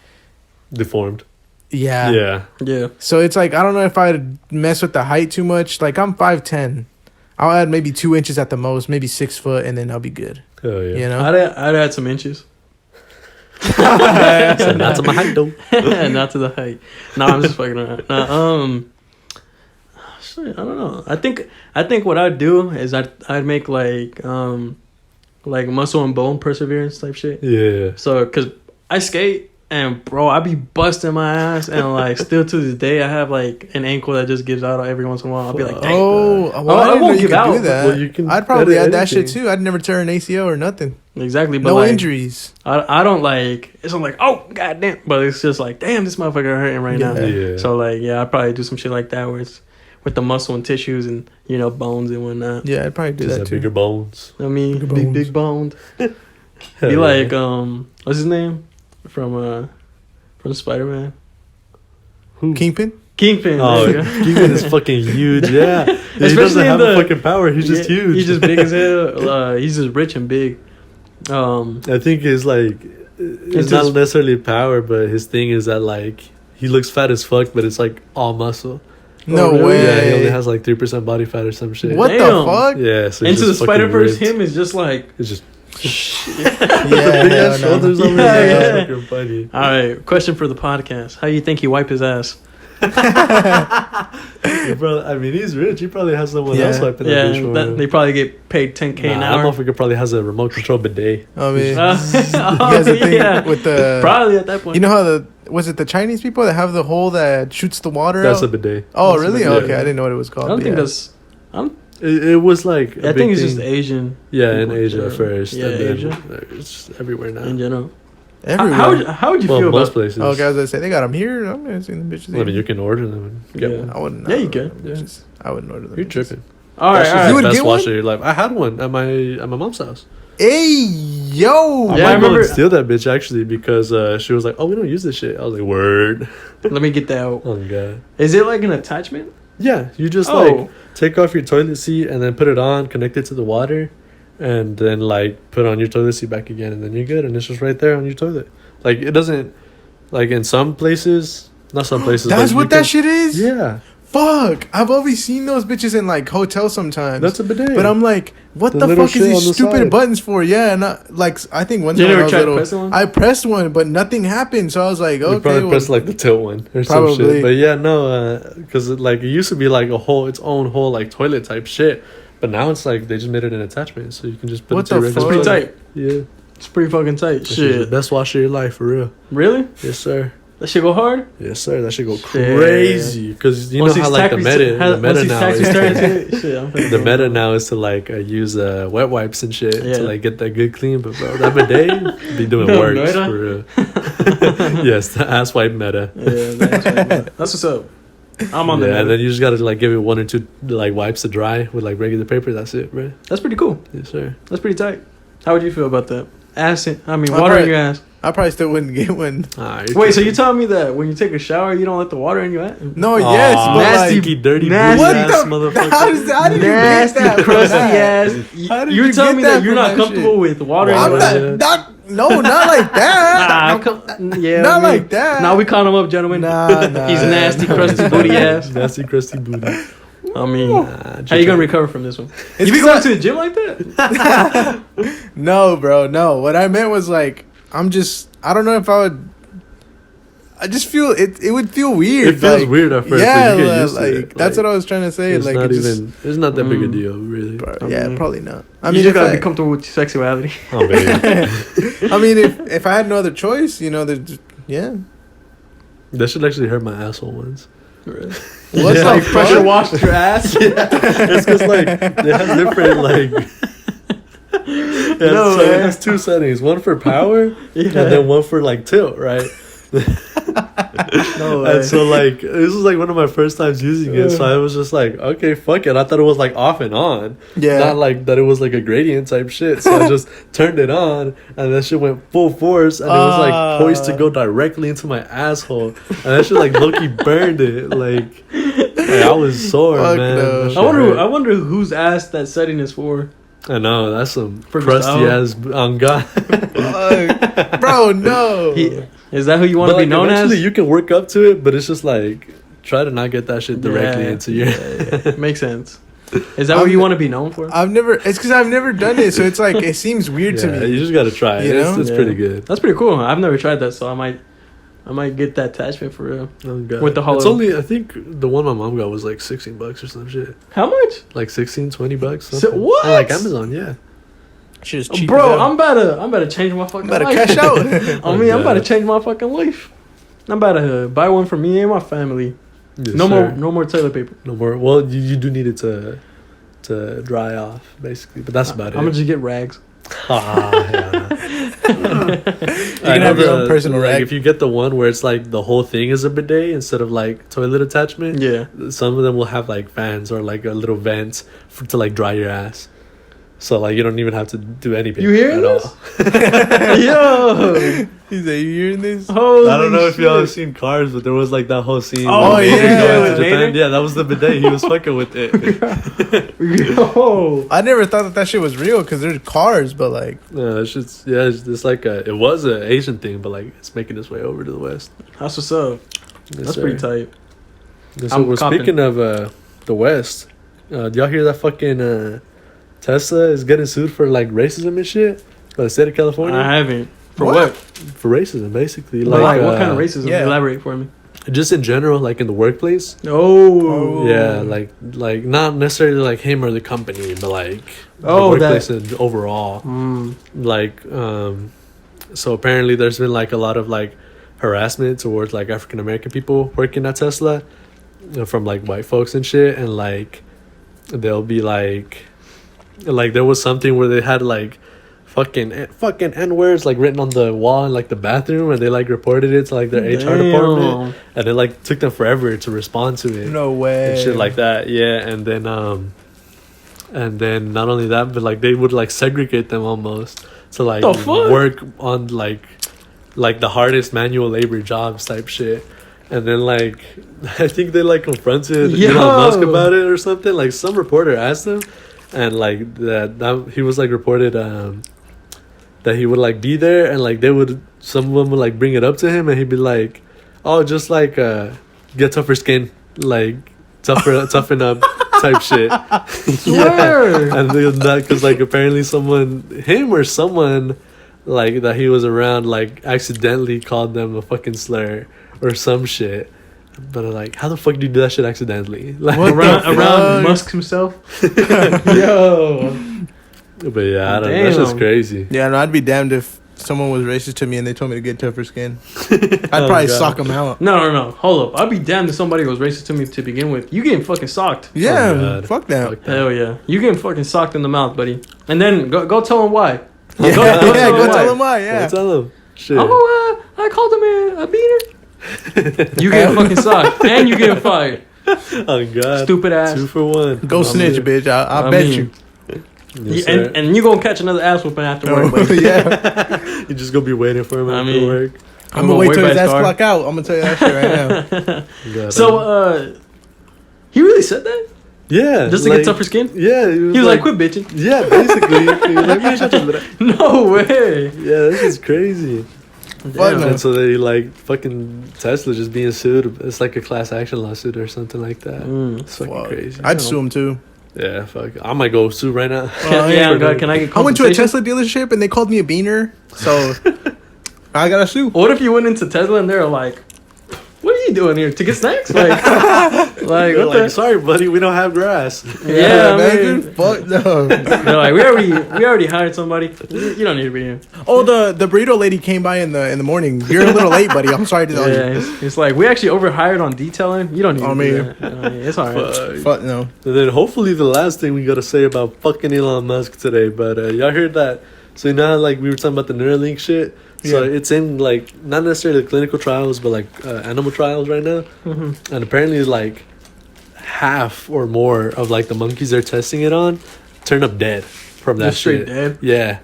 Deformed. yeah. Yeah. yeah. So it's like I don't know if I'd mess with the height too much. Like I'm 5'10". I'll add maybe 2 inches at the most, maybe 6 foot, and then I'll be good. Hell yeah. You know? I'd add some inches. So not to my height though. Not to the height. No, I'm just fucking around. No, shit, I don't know. I think what I'd do is I'd make like muscle and bone perseverance type shit. Yeah. So, cause I skate And bro, I be busting my ass, and like still to this day, I have like an ankle that just gives out every once in a while. I'll be like, dang. well, I I didn't won't know you give could out, do that. well, you can I'd probably edit add that shit anything. too. I'd never tear an ACL or nothing. Exactly, but No like, injuries. I don't like. It's not like, oh goddamn, but it's just like, damn, this motherfucker hurting right now. Yeah. So like, yeah, I'd probably do some shit like that where it's with the muscle and tissues and bones and whatnot. Yeah, I'd probably do Just that have too. bigger bones. I mean, Bigger big bones. boned. Hell Be yeah. like, what's his name from Spider-Man? Who? Kingpin? Kingpin. Oh, there you go. Kingpin is fucking huge. Yeah, he Especially doesn't in have the- a fucking power. He's just Yeah, huge. He's just big as hell. He's just rich and big. I think it's like it's It's not just- necessarily power, but his thing is that like he looks fat as fuck, but it's like all muscle. No really? way. Yeah, he only has like 3% body fat or some shit. What the Damn. fuck? Yeah, so he's Into the just fucking Spider-Verse, ripped. him is just like. It's just Yeah, big ass hell no. shoulders over Yeah, there. yeah. That's fucking funny. All right, question for the podcast: how you think he wipe his ass? Yeah, bro, I mean, he's rich. He probably has someone Yeah. else wiping Yeah, that bitch for him. they probably get paid $10K an Nah, that hour. motherfucker probably has a remote control bidet. I mean, you Oh, guys the thing yeah. with the Probably at that point. You know how was it the Chinese people that have the hole that shoots the water That's out? a bidet. Oh, That's a really? bidet. Okay, I didn't know what it was I called. don't but think yeah. that's. It was like a I big think it's thing. just Asian. Yeah, in people, Asia yeah. first. Yeah, and then Asia. It's everywhere now. In general. Everywhere. How would you Well, feel most about? places. Oh, okay, I was gonna say they got them here. I'm gonna see the bitches. I mean, here. you can order them and get Yeah. one. I wouldn't. Yeah, you order can. them bitches. I wouldn't order them. You're bitches. tripping. All right, That's all just right. You the would best get wash one? of your life. I had one at my mom's house. Hey, yo. I Yeah, might I go remember- and steal that bitch actually because she was like, "Oh, we don't use this shit." I was like, "Word." Let me get that out. Oh god. Is it like an attachment? Yeah, you just Oh. like take off your toilet seat and then put it on, connect it to the water, and then like put on your toilet seat back again, and then you're good, and it's just right there on your toilet. Like it doesn't, like in some places, not some places. That's like, what you that can- shit is. Yeah, Fuck. I've always seen those bitches in like hotels sometimes. that's a bidet. But I'm like, what The the little fuck is shit on these the stupid side. buttons for? Yeah, and I think one You time when never I was tried little, pressing one? I pressed one, but nothing happened. So I was like, you okay, probably well, press like the tilt one or some Probably. shit. But yeah, no, because like it used to be like its own whole like toilet type shit. But now it's like they just made it an attachment, so you can just put What it to your the regular It's pretty fuck? tight. toilet. Yeah, It's pretty fucking tight. that shit's the Shit. best wash of your life for real. Really? Yes, sir. That shit go hard? Yes, sir. That should go Shit. crazy because you Once know how these like the taxis- meta, has- the meta once these now taxis is turn into to, it, shit, I'm finna the go. meta now is to like use wet wipes and shit Yeah. to like get that good clean. But bro, that bidet be doing The work meta? for real. Yes, the ass wipe meta. That's what's up. I'm on Yeah, and that. then you just gotta like give it 1 or 2 like wipes to dry with like regular paper. That's it, bro. That's pretty cool. Yes, sir. That's pretty tight. How would you feel about that? Water in probably- your ass. I probably still wouldn't get one. Wait, so you telling me that when you take a shower, you don't let the water in your ass? No, yes, but nasty, like, stinky, dirty, nasty- booty ass What motherfucker. how did you get Nasty, that? from crusty that? ass. How did You're you telling get me that that you're from not that comfortable shit? with water in I'm your ass? not like that. Yeah, Not like that. Now we caught him up, gentlemen. Nah, He's nasty, crusty booty ass. Nasty, crusty booty. I mean, how you gonna recover from this one? It's You be 'cause going to the gym like that? No, bro, no. What I meant was like, I don't know if I would. I just feel it would feel weird. It feels like, weird at first, Yeah, but you get used to like it. that's Like, what I was trying to say. It's Like not it just, even. It's not that big a Mm. deal, really. bro, I yeah, mean, probably not. I You mean, just if gotta be I, comfortable with sexuality. Oh, baby. I mean, if I had no other choice, yeah. That should actually hurt my asshole once. What's Yeah. like the pressure fuck? washed your ass. It's because like they have different like. Yeah, No, so it man. has 2 settings, one for power Yeah. and then one for like tilt, right? No way. And so like this was like one of my first times using it, so I was just like, okay, fuck it. I thought it was like off and on, Yeah. not like that it was like a gradient type shit. So I just turned it on, and that shit went full force, and it was like poised to go directly into my asshole, and that shit like low-key burned it. Like I was sore, Fuck man. no. That shit I hurt. wonder whose ass that setting is for. I know that's some For crusty Gustavo? ass on God. Fuck. Bro, no. Is that who you want to But be like, known eventually as? you can work up to it, but it's just like try to not get that shit directly into your. yeah. Makes sense. Is that what you want to be known for? It's because I've never done it, so it's like it seems weird to Yeah, me. you just gotta try it. You know? It's Yeah. pretty good. That's pretty cool. I've never tried that, so I might get that attachment for real. Oh, God. With the hollow- It's only, I think the one my mom got was like $16 or some shit. How much? Like $16, $20. So- something. what? On like Amazon, yeah. Shit is cheap. Bro, I'm about to change my fucking life. Cash out. I mean, I'm about to change my fucking life. I'm about to buy one for me and my family. Yes, No sir. more toilet paper. No more. Well, you do need it to dry off, basically, but that's about it. I'm gonna just get rags. Yeah. You can have your own personal like rag. if you get the one where it's like the whole thing is a bidet instead of like toilet attachment. Yeah. Some of them will have like fans or like a little vent to like dry your ass. So like you don't even have to do anything. You hearing at this? all. Yo. He's like, you hearing this? Holy I don't know if y'all have shit. seen Cars, but there was like that whole scene. Oh, where Vader yeah, going with to Japan. Vader? Yeah, that was the bidet. He was fucking with it. Yo. I never thought that shit was real because there's cars, but like, Yeah, it's like it was an Asian thing, but like it's making its way over to the West. That's what's up. Yes, That's sir. pretty tight. So I'm we're copping. speaking of the West. Do y'all hear that fucking Tesla is getting sued for like racism and shit by the state of California? I haven't. For What? what? For racism, basically. Like what kind of racism? yeah. Elaborate for me. Just in general, like in the workplace. Oh. Yeah, like not necessarily like him or the company, but like Oh, the workplace and overall. Mm. Like so apparently there's been like a lot of like harassment towards like African American people working at Tesla, from like white folks and shit, and like they'll be like there was something where they had like fucking N-words like written on the wall in like the bathroom, and they like reported it to like their HR department, and it like took them forever to respond to it. no way. And shit like that. Yeah, and then not only that, but like they would like segregate them almost to like The fuck? work on like the hardest manual labor jobs type shit. And then like I think they like confronted Yo. Elon Musk about it or something. Like some reporter asked him, and like that he was like reported that he would like be there, and like someone would like bring it up to him, and he'd be like, oh, just like get tougher skin, like toughen up type shit. Swear. And then that because like apparently him or someone like that he was around like accidentally called them a fucking slur or some shit. But like, how the fuck do you do that shit accidentally? Like around Musk himself. Yo. But yeah, I don't know. That's just Damn. crazy. Yeah, no, I'd be damned if someone was racist to me and they told me to get tougher skin. I'd probably God. sock them out. No. Hold up. I'd be damned if somebody was racist to me to begin with. You getting fucking socked. Yeah, God. fuck that. Fuck that. Hell yeah. You getting fucking socked in the mouth, buddy. And then go tell him why. Yeah, Go go tell tell him them why. Yeah. Yeah, tell him. Shit. Oh, I called him a beaner. You getting fucking socked. And you getting fired. Oh God. Stupid ass. 2 for 1. Go snitch, bitch. I bet mean, you. Yes, And you gonna catch another ass whooping after work, buddy. Yeah. You just gonna be waiting for him I after mean- work. I'm gonna wait till by his ass car. clock out. I'm gonna tell you that shit right now. God, So, he really said that? yeah, Just to get tougher skin? Yeah, He was like, quit bitching. Yeah, basically. He was like, "Man, shut up." No way. Yeah, this is crazy. Fuck Damn. no. And so they like fucking Tesla just being sued. It's like a class action lawsuit or something like that. It's fucking Fuck. crazy. I'd sue him too. Yeah, fuck. I might go sue right now. Yeah, God, can I get I went to a compensation? Tesla dealership and they called me a beaner, so I gotta sue. What if you went into Tesla and they're like, what are you doing here? To get snacks? Like They're what like, the? sorry, buddy, we don't have grass. Yeah, I man. mean- Fuck no. They're like, we already hired somebody. You don't need to be here. Oh, the burrito lady came by in the morning. You're a little late, buddy. I'm sorry to tell you. Yeah, it's like we actually overhired on detailing. You don't need to On do me. that. I mean, it's alright. Fuck. Fuck no. And then hopefully the last thing we gotta say about fucking Elon Musk today, but y'all heard that? So now like we were talking about the Neuralink shit. So Yeah. it's in like not necessarily clinical trials, but like animal trials right now. Mm-hmm. And apparently like half or more of like the monkeys they're testing it on turn up dead from that Just straight shit. dead. Yeah,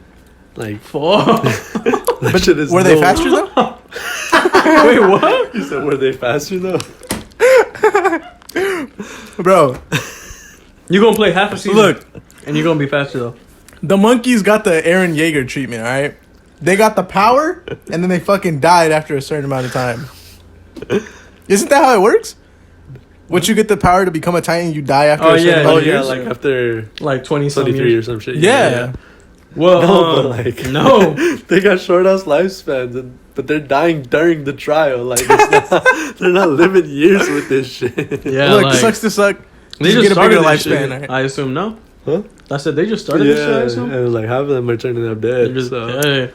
like Fuck. that shit is. Were they faster though? Wait, what? You said were they faster though? Bro, You gonna play half a season? look, and you're gonna be faster though. the monkeys got the Aaron Yeager treatment, all right? They got the power, and then they fucking died after a certain amount of time. Isn't that how it works? Once you get the power to become a Titan, you die after Oh, a certain yeah. amount Oh of yeah, years? like after Like 20 some 23 years. or some shit. Yeah. Well, No, but like no. they got short ass lifespans, but they're dying during the trial. Like it's not, they're not living years with this shit. Yeah, Look, like, sucks to suck. they Just get a started bigger this shit. lifespan. All right? I assume no. Huh? I said they just started this shit. I assume? and like half of them are turning up They're dead. just, So hey.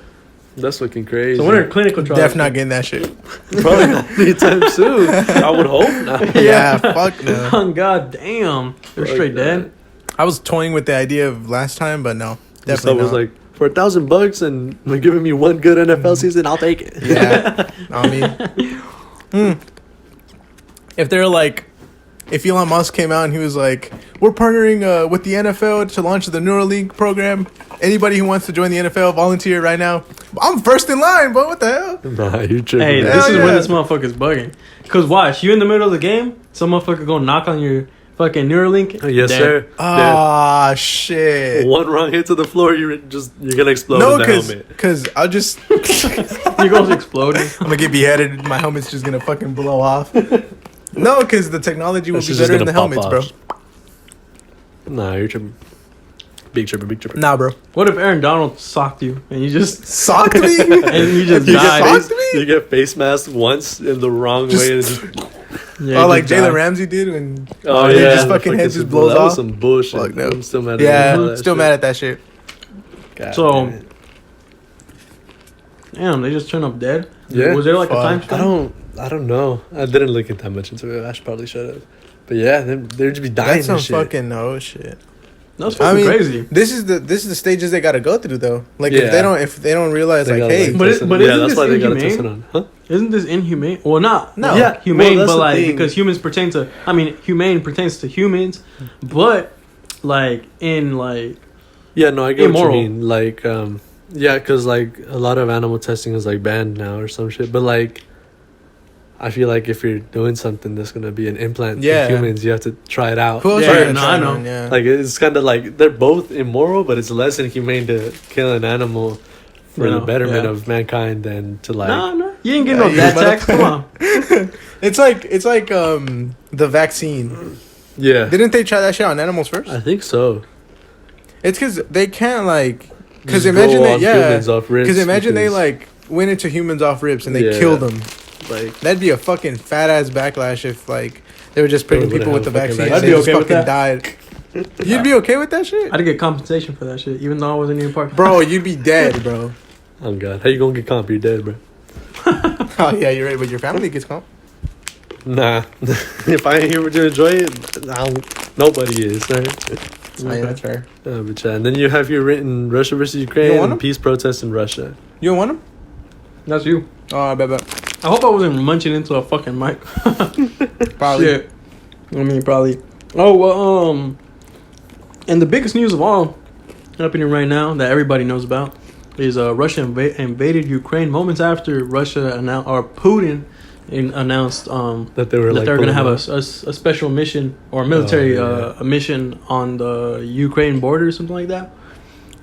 that's fucking crazy. So when are clinical trials? Def not getting that shit. Probably not anytime soon. I would hope not. Yeah, fuck no. Oh, God damn. They're Fuck straight that. dead. I was toying with the idea of last time, but no, Just definitely was not. like, for $1,000 and they're giving me one good NFL season, I'll take it. Yeah, I mean, if they're like, if Elon Musk came out and he was like, we're partnering with the NFL to launch the Neuralink program. Anybody who wants to join the NFL, volunteer right now. I'm first in line, but what the hell? Nah, you tripping. Hey, man. this is yeah. when this motherfucker's bugging. Because watch, you in the middle of the game, some motherfucker gonna knock on your fucking Neuralink. Yes, dead. sir. Ah, Dead. shit. One wrong hit to the floor, you're gonna explode No, in the helmet. because I'll just, You're gonna explode. I'm gonna get beheaded. My helmet's just gonna fucking blow off. No, because the technology will That's be just better in gonna the pop helmets, bro. off. Nah, you're tripping. Big tripper. Nah, bro. What if Aaron Donald socked you and you just Socked me? and you just You died? socked me? You get face masked once in the wrong way. And just, Yeah, Oh, you like just Jalen died. Ramsey did when oh dude yeah, just fucking head just blows that was off. some bullshit. Fuck no. I'm still mad. Yeah, at still mad at that shit. God So- damn it. Damn, they just turned up dead. Yeah. Was there like a Fuck. time I stamp? don't know. I didn't look that much into it. I should probably shut up. But yeah, they'd just be dying That's some and shit. fucking no shit. That's I fucking mean, crazy. This is the stages they gotta go through though. Like Yeah. if they don't realize They like, gotta, hey, But test but yeah, isn't that's this why they gotta inhumane? test it on. Huh? Isn't this inhumane? Well, not No. Yeah, humane, well, that's but the like thing. because humans pertain to. I mean, humane pertains to humans, but like in like Yeah, no, I get Immoral. what you mean. Like, yeah, because like a lot of animal testing is like banned now or some shit. But like, I feel like if you're doing something that's gonna be an implant Yeah. for humans, you have to try it out. who else Yeah, are you gonna no, try I know. on? Yeah. Like it's kind of like they're both immoral, but it's less inhumane to kill an animal for No, the betterment yeah. of mankind than to like. no, you ain't getting Yeah, no you dad mother- tax. Come on. It's like the vaccine. Yeah, Didn't they try that shit on animals first? I think so. It's because they can't like. Because Just imagine go they on yeah. humans off rips Because imagine they because, like went into humans off rips and they Yeah. killed them. like That'd be a fucking fat ass backlash if like they were just putting They people with the wouldn't have vaccine. a And fucking they vaccine. just I'd be okay fucking with died. You'd be okay with that shit, I'd get compensation for that shit, even though I wasn't even part. bro? You'd be dead, bro. oh god, how you gonna get comp? You're dead, bro. Oh yeah, you're right. But your family gets comp. Nah, if I ain't here to enjoy it, nobody is. Right? Oh, yeah, that's fair. But yeah, and then you have your written Russia versus Ukraine You want and 'em? peace protests in Russia. You don't want them? That's you. Oh, I bet. I hope I wasn't munching into a fucking mic. Probably. Shit. I mean, probably. Oh well. And the biggest news of all happening right now that everybody knows about is Russia invaded Ukraine moments after Russia announced or Putin announced That they were that like they're going to pulling have out. a special mission or military Oh, yeah. a mission on the Ukraine border or something like that.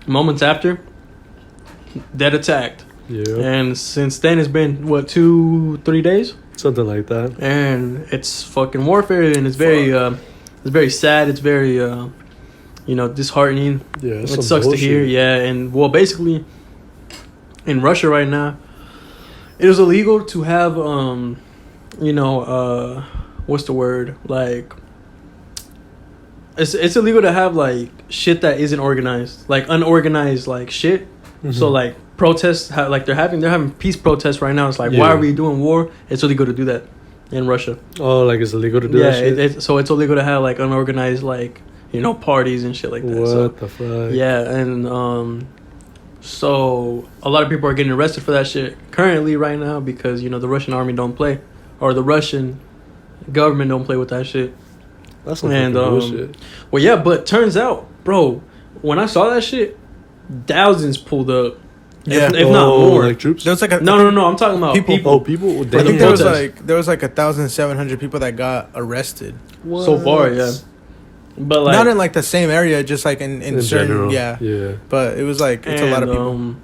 Moments after, dead attacked. Yeah, And since then, it's been, what, 2-3 days? something like that. And it's fucking warfare, and it's very sad. It's very, disheartening. Yeah, It some sucks to hear, bullshit. yeah. And, well, basically, in Russia right now, it is illegal to have, what's the word? Like, it's illegal to have, like, shit that isn't organized. Like, unorganized, like, shit. Mhm. So, like, protests, like, they're having peace protests right now. It's like, Yeah. why are we doing war? It's illegal to do that in Russia. Oh, like it's illegal to do that shit? So it's illegal to have, like, unorganized, like, parties and shit like that. What So, the fuck? yeah, and so a lot of people are getting arrested for that shit currently right now because the Russian army don't play, or the Russian government don't play with that shit. That's some And, fucking bullshit. Well, yeah, but turns out, bro, when I saw that shit, thousands pulled up, Yeah. if not more. Like troops? There was like a No, I'm talking about People- people. Oh, people? I For the think protest. there was like 1,700 people that got arrested. So far, yeah. But like, Not in like the same area, just like in In certain general. yeah. Yeah. But it was like it's a lot of And, people.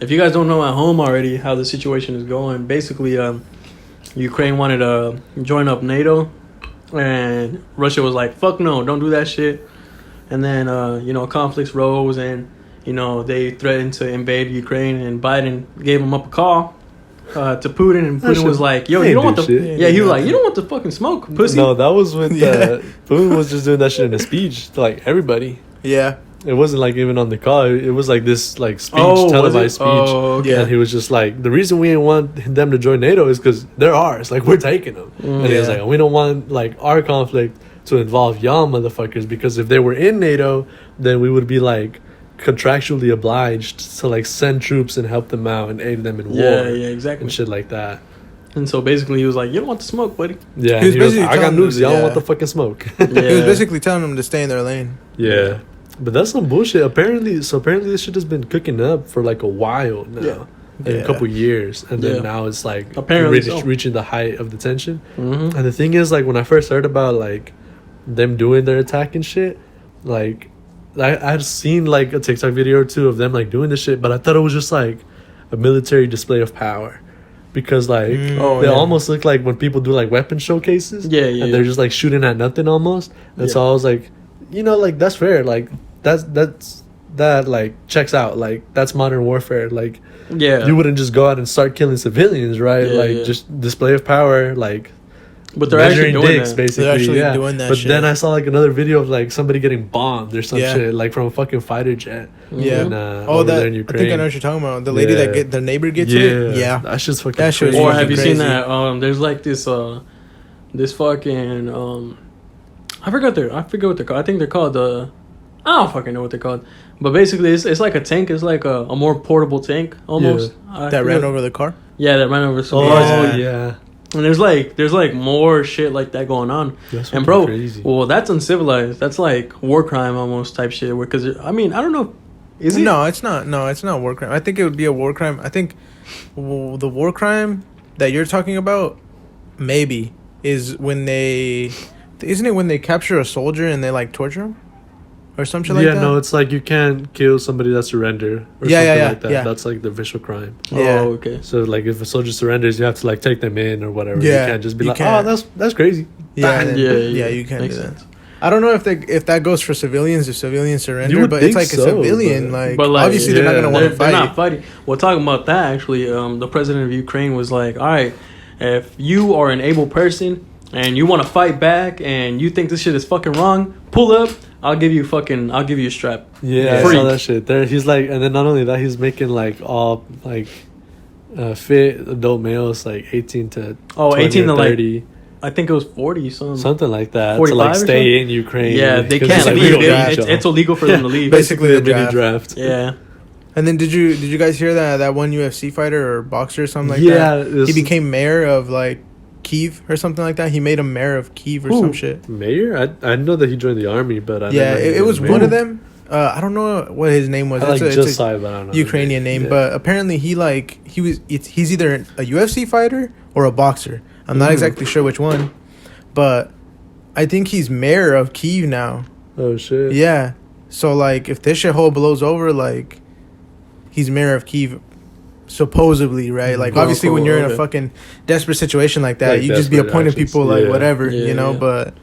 If you guys don't know at home already how the situation is going, basically, Ukraine wanted to join up NATO, and Russia was like, "Fuck no, don't do that shit." And then conflicts rose, and they threatened to invade Ukraine, and Biden gave him up a call to Putin, and Putin was like, "Yo, He you don't ain't want the do shit. yeah." He was like, "You don't want the fucking smoke, pussy." No, that was when Yeah. Putin was just doing that shit in a speech to like everybody. Yeah. It wasn't like even on the call. It was like this like speech, Oh, televised speech. Oh, okay. Yeah. And he was just like, the reason we didn't want them to join NATO is because they're ours. Like, we're taking them. And he was Yeah. like, we don't want like our conflict to involve y'all motherfuckers, because if they were in NATO, then we would be like contractually obliged to like send troops and help them out and aid them in war. Yeah, exactly. And shit like that. And so basically, he was like, "You don't want the smoke, buddy." Yeah, He was and he was, basically I got telling nukes. them, Y'all don't yeah. want the fucking smoke. He was basically telling them to stay in their lane. Yeah. But that's some bullshit. Apparently this shit has been cooking up for like a while now. Yeah. Like a couple years. And then Yeah. now it's like Apparently so. reaching the height of the tension. Mm-hmm. And the thing is, like, when I first heard about like them doing their attack and shit, like I'd seen like a TikTok video or two of them like doing this shit, but I thought it was just like a military display of power. Because like they almost look like when people do like weapon showcases. Yeah, And they're just like shooting at nothing almost. And so I was like, you know, like that's fair. Like that like checks out. Like that's modern warfare. Like you wouldn't just go out and start killing civilians, right? Just display of power, like but they're actually doing dicks, that. basically. They're actually doing that But shit. then I saw like another video of like somebody getting bombed or some Yeah. shit, like from a fucking fighter jet. Yeah. In, Oh, over that there in I Ukraine. think I know what you're talking about. The lady that the neighbor gets yeah. it. Yeah. That's just fucking That shit was crazy. Or fucking have you seen crazy. that? There's like this fucking I forgot what they're called. I think they're called I don't fucking know what they're called. But basically, it's like a tank. It's like a more portable tank almost. That ran over the car. Yeah, that ran over some Oh cars. yeah. And there's like more shit like that going on. That's And fucking bro, crazy. well, that's uncivilized. That's like war crime almost type shit. Because I mean, I don't know. Is it? No, it's not. No, it's not war crime. I think it would be a war crime. I think the war crime that you're talking about maybe is when isn't it when they capture a soldier and they like torture him or some shit like that? Yeah, no, it's like you can't kill somebody that surrender or Yeah, something yeah, like that. yeah. That's like the official crime. Yeah. Oh, okay. So like if a soldier surrenders, you have to like take them in or whatever. Yeah, You can't just be you like, can't. oh, that's crazy. Yeah, Bang. then- Yeah, you can't do makes that. sense. I don't know if that goes for civilians, if civilians surrender, would but it's think like so, a civilian. but Obviously they're not yeah. gonna want to They're not fight. fighting. Well, talking about that actually, the president of Ukraine was like, "All right, if you are an able person and you want to fight back and you think this shit is fucking wrong, pull up. I'll give you a strap." Yeah, I Freak. saw that shit. There, he's like, and then not only that, he's making like all like fit adult males, like 18 to 18 to like 30, I think it was 40 something. something like that, to 45 like or stay something? in Ukraine. Yeah, they 'Cause can't it's like leave. legal draft, draft. It's illegal for them to leave. Basically a the mini draft. draft. Yeah. And then did you guys hear that one UFC fighter or boxer or something like Yeah, that? He became mayor of like Kyiv or something like that. He made him mayor of Kyiv or some shit. Mayor? I know that he joined the army, but I Yeah, didn't know he it was mayor. one of them. I don't know what his name was. I like It's just a saw it, but I don't know. Ukrainian name, Yeah. but apparently he's either a UFC fighter or a boxer. I'm not exactly sure which one, but I think he's mayor of Kyiv now. Oh shit. Yeah, so like if this shithole blows over, like he's mayor of Kyiv, supposedly, right? Like Cool, obviously when cool, you're in a okay. fucking desperate situation like that, Like you just be desperate appointing actions. people like Yeah. whatever, Yeah, you know. yeah. But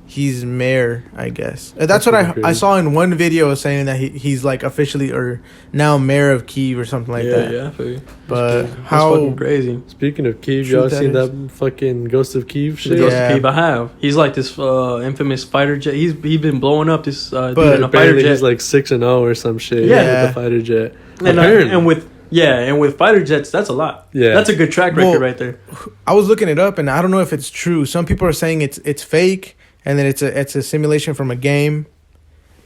he's mayor, I guess. That's That's what pretty I crazy. saw in one video saying that he's like officially or now mayor of Kyiv or something like that. Yeah, I feel you. But That's how fucking crazy. Speaking of Kyiv, True y'all that seen is. that fucking Ghost of Kyiv The shit? Ghost Yeah. of Kyiv, I have. He's like this infamous fighter jet. He's been blowing up this dude in a fighter Apparently jet. he's like 6-0 or some shit. Yeah. With the fighter jet. and, Apparently. and with fighter jets, that's a lot. Yeah. That's a good track record Well, right there. I was looking it up and I don't know if it's true. Some people are saying it's fake and then it's a simulation from a game.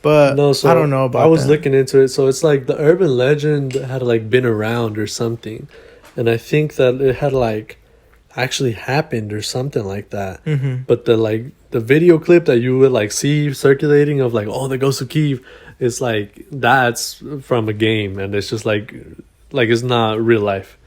But No, so I don't know about I was that. looking into it. So it's like the urban legend had like been around or something. And I think that it had like actually happened or something like that. Mhm. But the video clip that you would like see circulating of like, oh, the Ghost of Kyiv, it's like that's from a game and it's just like it's not real life.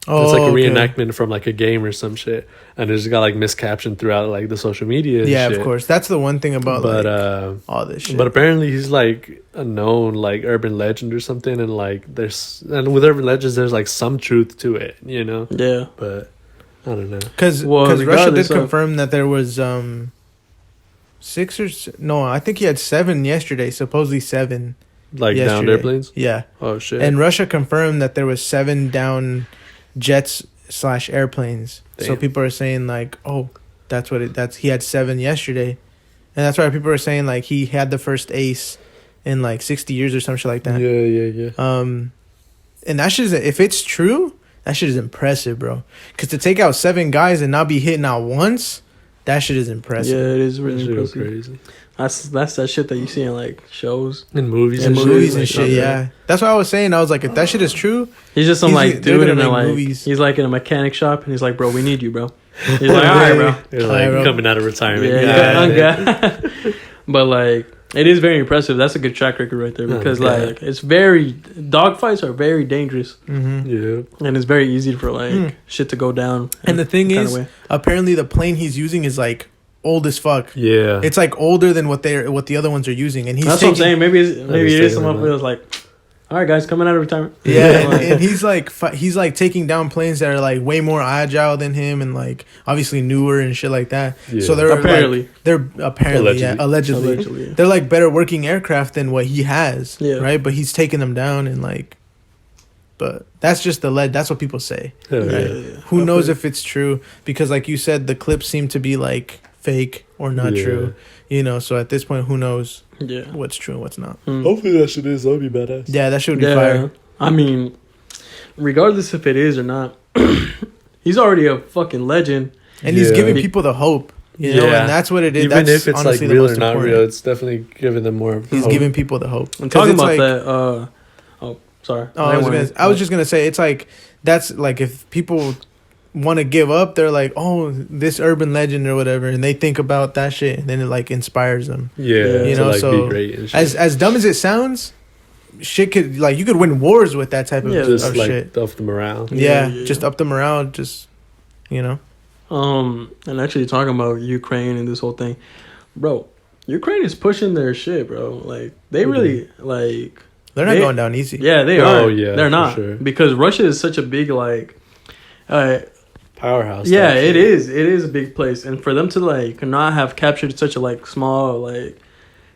It's like a okay. reenactment from like a game or some shit, and it's got like miscaptioned throughout like the social media. And Yeah, shit. of course. That's the one thing about But like, all this shit. but apparently he's like a known like urban legend or something, and like with urban legends there's like some truth to it, you know. Yeah. But I don't know. Because Well, Russia did regardless of- confirm that there was 6 or no, I think he had 7 yesterday. Supposedly 7 Like downed yesterday. airplanes. Yeah, Oh shit. and Russia confirmed that there was 7 down jets / airplanes. So Damn. people are saying like, oh, that's he had 7 yesterday, and that's why people are saying like he had the first ace in like 60 years or some shit like that. Yeah. And that shit is, if it's true, that shit is impressive, bro. Because to take out 7 guys and not be hit not once, that shit is impressive. Yeah, it is really impressive. Crazy. That's that shit that you see in like shows, In movies, In movies and like, shit, yeah. That's what I was saying. I was like, if that shit is true, he's just some He's- like they're dude gonna in a make like movies. he's like in a mechanic shop and he's like, bro, we need you, bro. He's like, all right, bro. You're Alright, like bro. coming out of retirement. Yeah. But like, it is very impressive. That's a good track record right there because like it's very dogfights are very dangerous Yeah. and it's very easy for like shit to go down. and the thing kinda is, way. apparently the plane he's using is like old as fuck. Yeah. It's like older than what the other ones are using, and he's That's taking, what I'm saying. Maybe it is some taking of it was like, all right, guys, coming out of retirement. Yeah, and he's like taking down planes that are like way more agile than him, and like obviously newer and shit like that. Yeah. So they're Apparently. allegedly. They're like better working aircraft than what he has. Yeah. Right, but he's taking them down and like. But that's just that's what people say. Hell Right? yeah. Who knows if it's true? Because like you said, the clips seem to be like fake or not Yeah. true. You know, so at this point, who knows Yeah. what's true and what's not? Hopefully that shit is. That'll be badass. Yeah, that should be Yeah. fire. I mean, regardless if it is or not, he's already a fucking legend. And he's Yeah. giving people the hope. You know, Yeah. and that's what it is. Even That's if it's like honestly the real most or not important. real, it's definitely giving them more. He's hope. giving people the hope. And 'Cause talking it's about like- that, sorry. I was just gonna say it's like that's like if people want to give up, they're like, oh, this urban legend or whatever, and they think about that shit, and then it like inspires them. Yeah, You to know, like so be great and shit. As dumb as it sounds, shit could like you could win wars with that type of, Yeah, just of like shit. off the morale. Yeah, Yeah. just up the morale, just you know. And actually talking about Ukraine and this whole thing, bro. Ukraine is pushing their shit, bro. Like they really like. They're not going down easy. Yeah, they Oh, are. yeah, they're for not sure. because Russia is such a big like. Powerhouse. Yeah, type it shit. is. It is a big place, and for them to like not have captured such a like small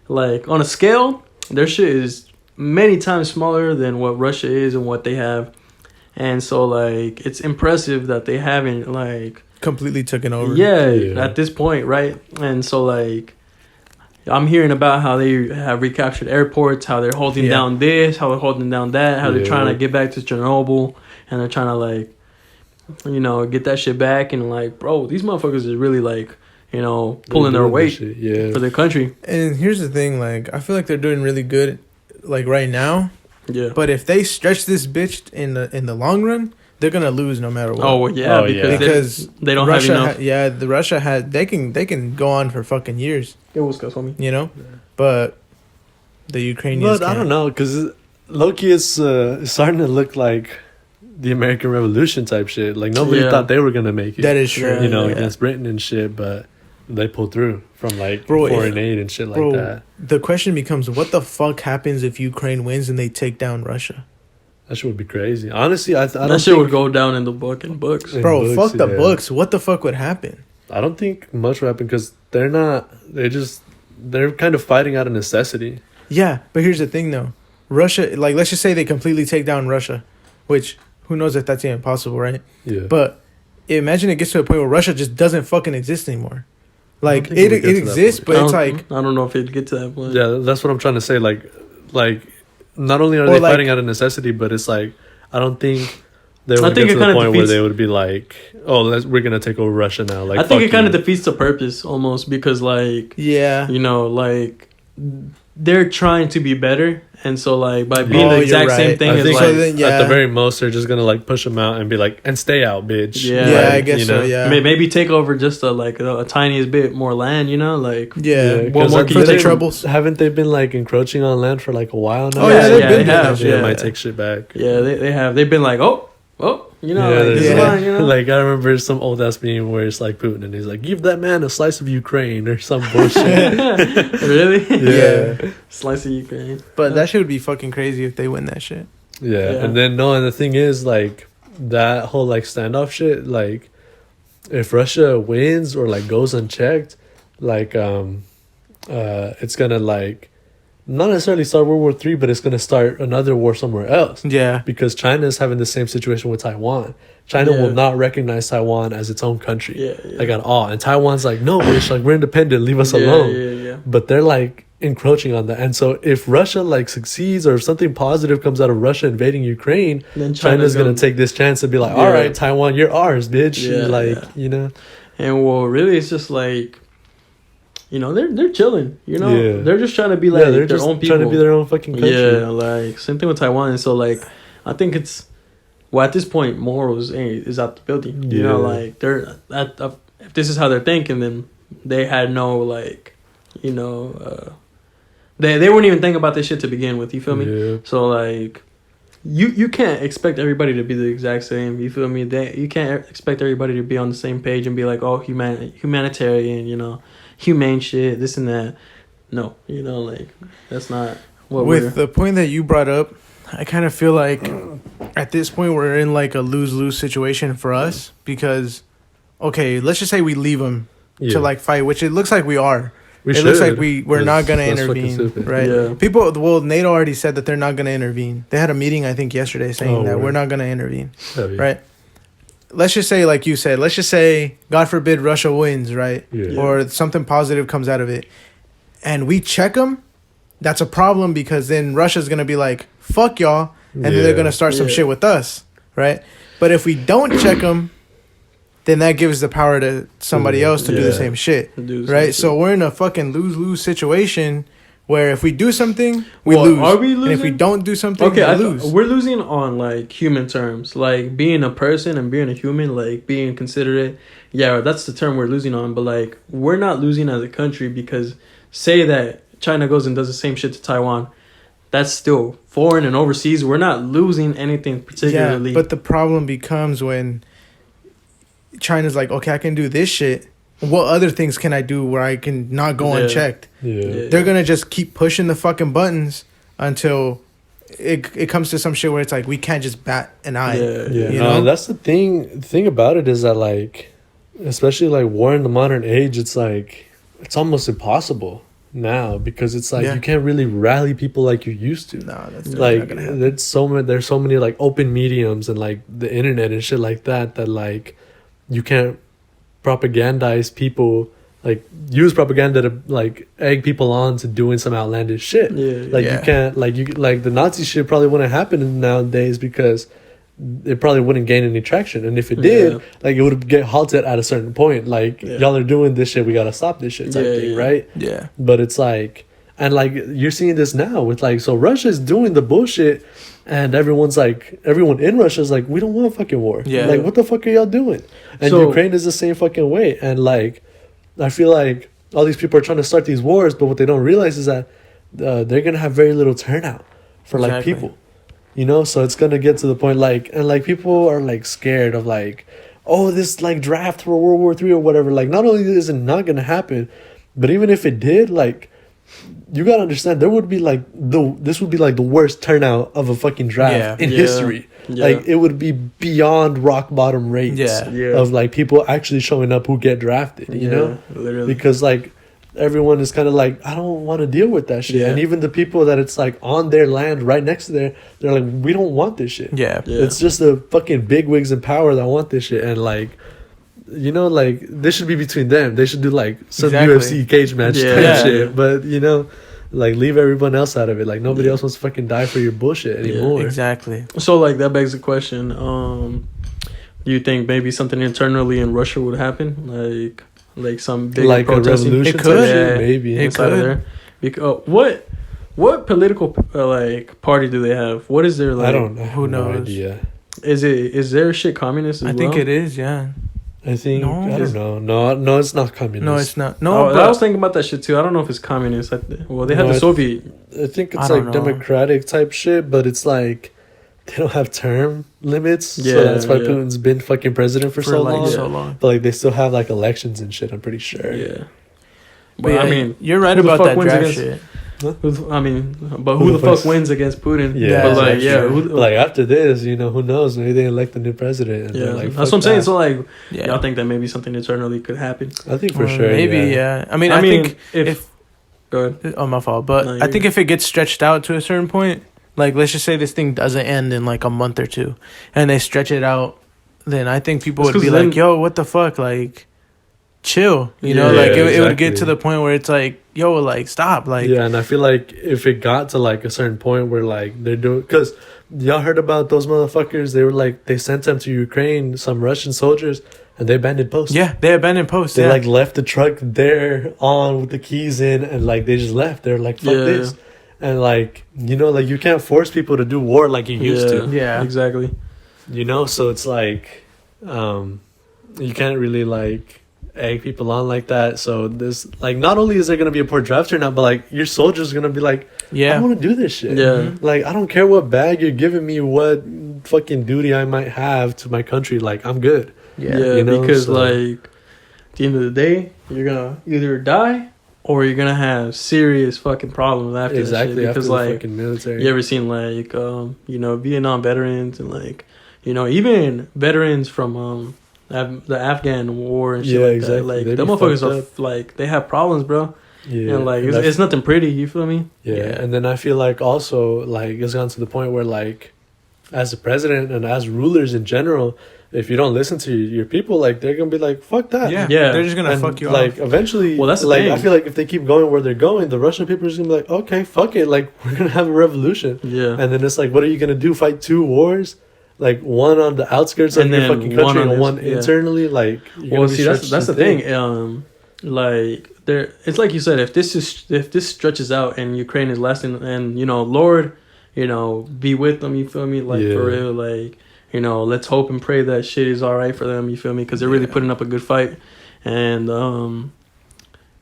like on a scale, their shit is many times smaller than what Russia is and what they have, and so like it's impressive that they haven't like Completely taken over. Yeah. at this point, right? And so like I'm hearing about how they have recaptured airports, how they're holding down this, how they're holding down that, how they're trying to get back to Chernobyl, and they're trying to like, you know, get that shit back. And like, bro, these motherfuckers is really like, you know, pulling their doing weight this shit, for their country. And here's the thing, like I feel like they're doing really good, like right now. Yeah. But if they stretch this bitch in the long run, they're gonna lose no matter what. Oh well, yeah, Oh, yeah. because they don't Russia have enough. the Russia had they can go on for fucking years, It was cause homie. you know. But the Ukrainians, But I don't know, because Loki is starting to look like the American Revolution type shit. Like nobody thought they were gonna make it. That is true. you know, Yeah. against Britain and shit, but they pulled through from like Bro, foreign aid and shit like Bro, that. the question becomes, what the fuck happens if Ukraine wins and they take down Russia? That shit would be crazy. Honestly, I don't That shit think, would go down in the books. In Bro, books, fuck the yeah. books. What the fuck would happen? I don't think much will happen because they're kind of fighting out of necessity. Yeah, but here's the thing though. Russia, like let's just say they completely take down Russia, which who knows if that's even possible, right? Yeah. But imagine it gets to a point where Russia just doesn't fucking exist anymore. Like think it would it get to that exists, point. but it's like I don't know if it'd get to that point. Yeah, that's what I'm trying to say. Like, not only are Or they like- fighting out of necessity, but it's like I don't think they I would think get it to the kinda point where defeats- they would be like, "Oh, we're gonna take over Russia now." Like, I think fuck it kind of you. defeats the purpose almost because like yeah. you know like they're trying to be better, and so like by being Oh, the you're exact same right. thing I as think like So then, at the very most they're just gonna like push them out and be like, "And stay out, bitch." Yeah. Yeah, Like, I guess you so. know? Yeah. maybe take over just a tiniest bit more land, you know, like Yeah. Yeah, What 'cause more I can you for the take? troubles. Haven't they been like encroaching on land for like a while now? Oh, yeah, they've been they doing have. that Yeah, Yeah, might take shit back. yeah, they have. They've been like, oh, you know, like, this is yeah. mine, you know. Like I remember some old ass meme where it's like Putin and he's like, "Give that man a slice of Ukraine" or some bullshit. Really? Yeah. Slice of Ukraine. But that shit would be fucking crazy if they win that shit. Yeah. Yeah. And then and the thing is like that whole like standoff shit, like if Russia wins or like goes unchecked, like it's gonna like not necessarily start World War III, but it's gonna start another war somewhere else. Yeah. Because China is having the same situation with Taiwan. China Yeah. will not recognize Taiwan as its own country. Yeah, yeah. Like at all. And Taiwan's like, no, bitch, like we're independent, leave us Yeah, alone. yeah. But they're like encroaching on that. And so if Russia like succeeds, or if something positive comes out of Russia invading Ukraine, Then China's gonna take this chance and be like, all Yeah. right, Taiwan, you're ours, bitch. Yeah, like, yeah. you know. And well, really, it's just like, you know, they're chilling. You know, Yeah. they're just trying to be like they're their just own people. trying to be their own fucking country. Yeah, like same thing with Taiwan. And so like, I think it's well at this point, morals is out the building. You know, Yeah. like they're if this is how they're thinking, then they had no like, you know, they weren't even thinking about this shit to begin with. You feel me? Yeah. So like, you can't expect everybody to be the exact same. You feel me? You can't expect everybody to be on the same page and be like, oh, humanitarian, you know, humane shit, this and that. No, you know, like that's not what With the point that you brought up, I kind of feel like at this point we're in like a lose-lose situation for us because, okay, let's just say we leave them to like fight, which it looks like we are. It looks like we're not going to intervene, right? Yeah. NATO already said that they're not going to intervene. They had a meeting, I think, yesterday saying that we're not going to intervene, right? Let's just say, like you said, let's just say, God forbid, Russia wins, right? Yeah. Or something positive comes out of it. And we check them, that's a problem because then Russia's going to be like, fuck y'all, and then they're going to start some shit with us, right? But if we don't check them, then that gives the power to somebody else to do the same shit, right? So we're in a fucking lose-lose situation where if we do something, we lose. Are we losing? And if we don't do something, we lose. We're losing on like human terms, like being a person and being a human, like being considerate. Yeah, that's the term we're losing on. But like, we're not losing as a country because say that China goes and does the same shit to Taiwan. That's still foreign and overseas. We're not losing anything particularly. Yeah, but the problem becomes when China's like, okay, I can do this shit. What other things can I do where I can not go unchecked? Yeah. They're going to just keep pushing the fucking buttons until it comes to some shit where it's like, we can't just bat an eye. Yeah. You know? That's the thing about it is that, like, especially like war in the modern age, it's like, it's almost impossible now because it's like you can't really rally people like you used to. No, that's like not gonna happen. there's so many like open mediums and like the internet and shit like that like you can't propagandize people, like use propaganda to like egg people on to doing some outlandish shit. You can't like the Nazi shit probably wouldn't happen nowadays because it probably wouldn't gain any traction, and if it did, like it would get halted at a certain point. Like y'all are doing this shit, we gotta stop this shit type thing, right? Yeah. But it's like, and like you're seeing this now with like, so Russia's doing the bullshit, and everyone in Russia's like, we don't want fucking war. Yeah. Like, what the fuck are y'all doing? And So, Ukraine is the same fucking way, and like, I feel like all these people are trying to start these wars, but what they don't realize is that they're gonna have very little turnout for like people. You know, so it's gonna get to the point like, and like people are like scared of like, oh, this like draft for World War III or whatever. Like, not only is it not gonna happen, but even if it did, like, you gotta understand there would be like this would be like the worst turnout of a fucking draft in history. Like, it would be beyond rock bottom rates of like people actually showing up who get drafted. You know, literally. because like everyone is kind of like, I don't want to deal with that shit. And even the people that it's like on their land right next to there, they're like, we don't want this shit. It's just the fucking bigwigs in power that want this shit. And like, you know, like this should be between them. They should do like some UFC cage match type shit. But you know, like leave everyone else out of it. Like nobody else wants to fucking die for your bullshit anymore. Exactly. So like that begs the question, do you think maybe something internally in Russia would happen? Like some big like a revolution? It could. Shit, maybe. It could. There. Because, what political like party do they have? What is their like? I don't know. Who knows? No idea. Is there shit communist as I well? think it is, yeah. I think No. I don't know. No, it's not communist. No, it's not. No, I was thinking about that shit too. I don't know if it's communist. Well, they had the Soviet. I think I it's don't like know. democratic type shit, but it's like they don't have term limits. Yeah, so that's why yeah. Putin's been fucking president for so like long. so long. But like they still have like elections and shit, I'm pretty sure. Yeah. But But yeah, I mean, you're right who the about fuck that wins draft against- shit. who the fuck wins against Putin? Yeah, but like, that's yeah, true. who, Like after this, you know, who knows? Maybe they elect a new president. And yeah, they're like, that's what I'm saying. that. So like, Yeah. y'all think that maybe something internally could happen? I think for Well, sure. maybe, yeah. I mean, I think if go ahead. oh, my fault, but No, I think if it gets stretched out to a certain point, like let's just say this thing doesn't end in like a month or two, and they stretch it out, then I think people It's would be 'cause like, "Yo, what the fuck?" Like, chill, you know? Yeah, Like it would get exactly. to the point where it's like yo, like, stop. Like, yeah, and I feel like if it got to like a certain point where like they're doing, because y'all heard about those motherfuckers, they were like, they sent them to Ukraine, some Russian soldiers, and they abandoned posts. yeah, they abandoned posts. They like left the truck there on with the keys in, and like they just left. They're like, fuck this. And like, you know, like you can't force people to do war like you used to. Yeah, exactly. You know, so it's like, you can't really like egg people on like that. So this, like, not only is there gonna be a poor draft turnout, but like your soldiers gonna be like, I want to do this shit. Yeah, like I don't care what bag you're giving me, what fucking duty I might have to my country. Like I'm good. Yeah, you know, because like at the end of the day, you're gonna either die or you're gonna have serious fucking problems after that shit. Because after like the fucking military. You ever seen like you know, Vietnam veterans and like, you know, even veterans from the Afghan war and shit like that. Like the motherfuckers are like, they have problems, bro. Yeah, and like it's nothing pretty. You feel me? Yeah, and then I feel like also like it's gone to the point where like, as a president and as rulers in general, if you don't listen to your people, like they're gonna be like, fuck that. Yeah, they're just gonna fuck you like, off. Eventually, well, that's the like thing. I feel like if they keep going where they're going, the Russian people are just gonna be like, okay, fuck it, like we're gonna have a revolution. Yeah, and then it's like, what are you gonna do? Fight 2 wars? Like one on the outskirts of your fucking country and one internally? Like, well, see, that's the thing. Like there, it's like you said, if this stretches out and Ukraine is lasting, and you know, Lord, you know, be with them. You feel me? Like for real, like. You know, let's hope and pray that shit is all right for them. You feel me? Because they're really putting up a good fight. And,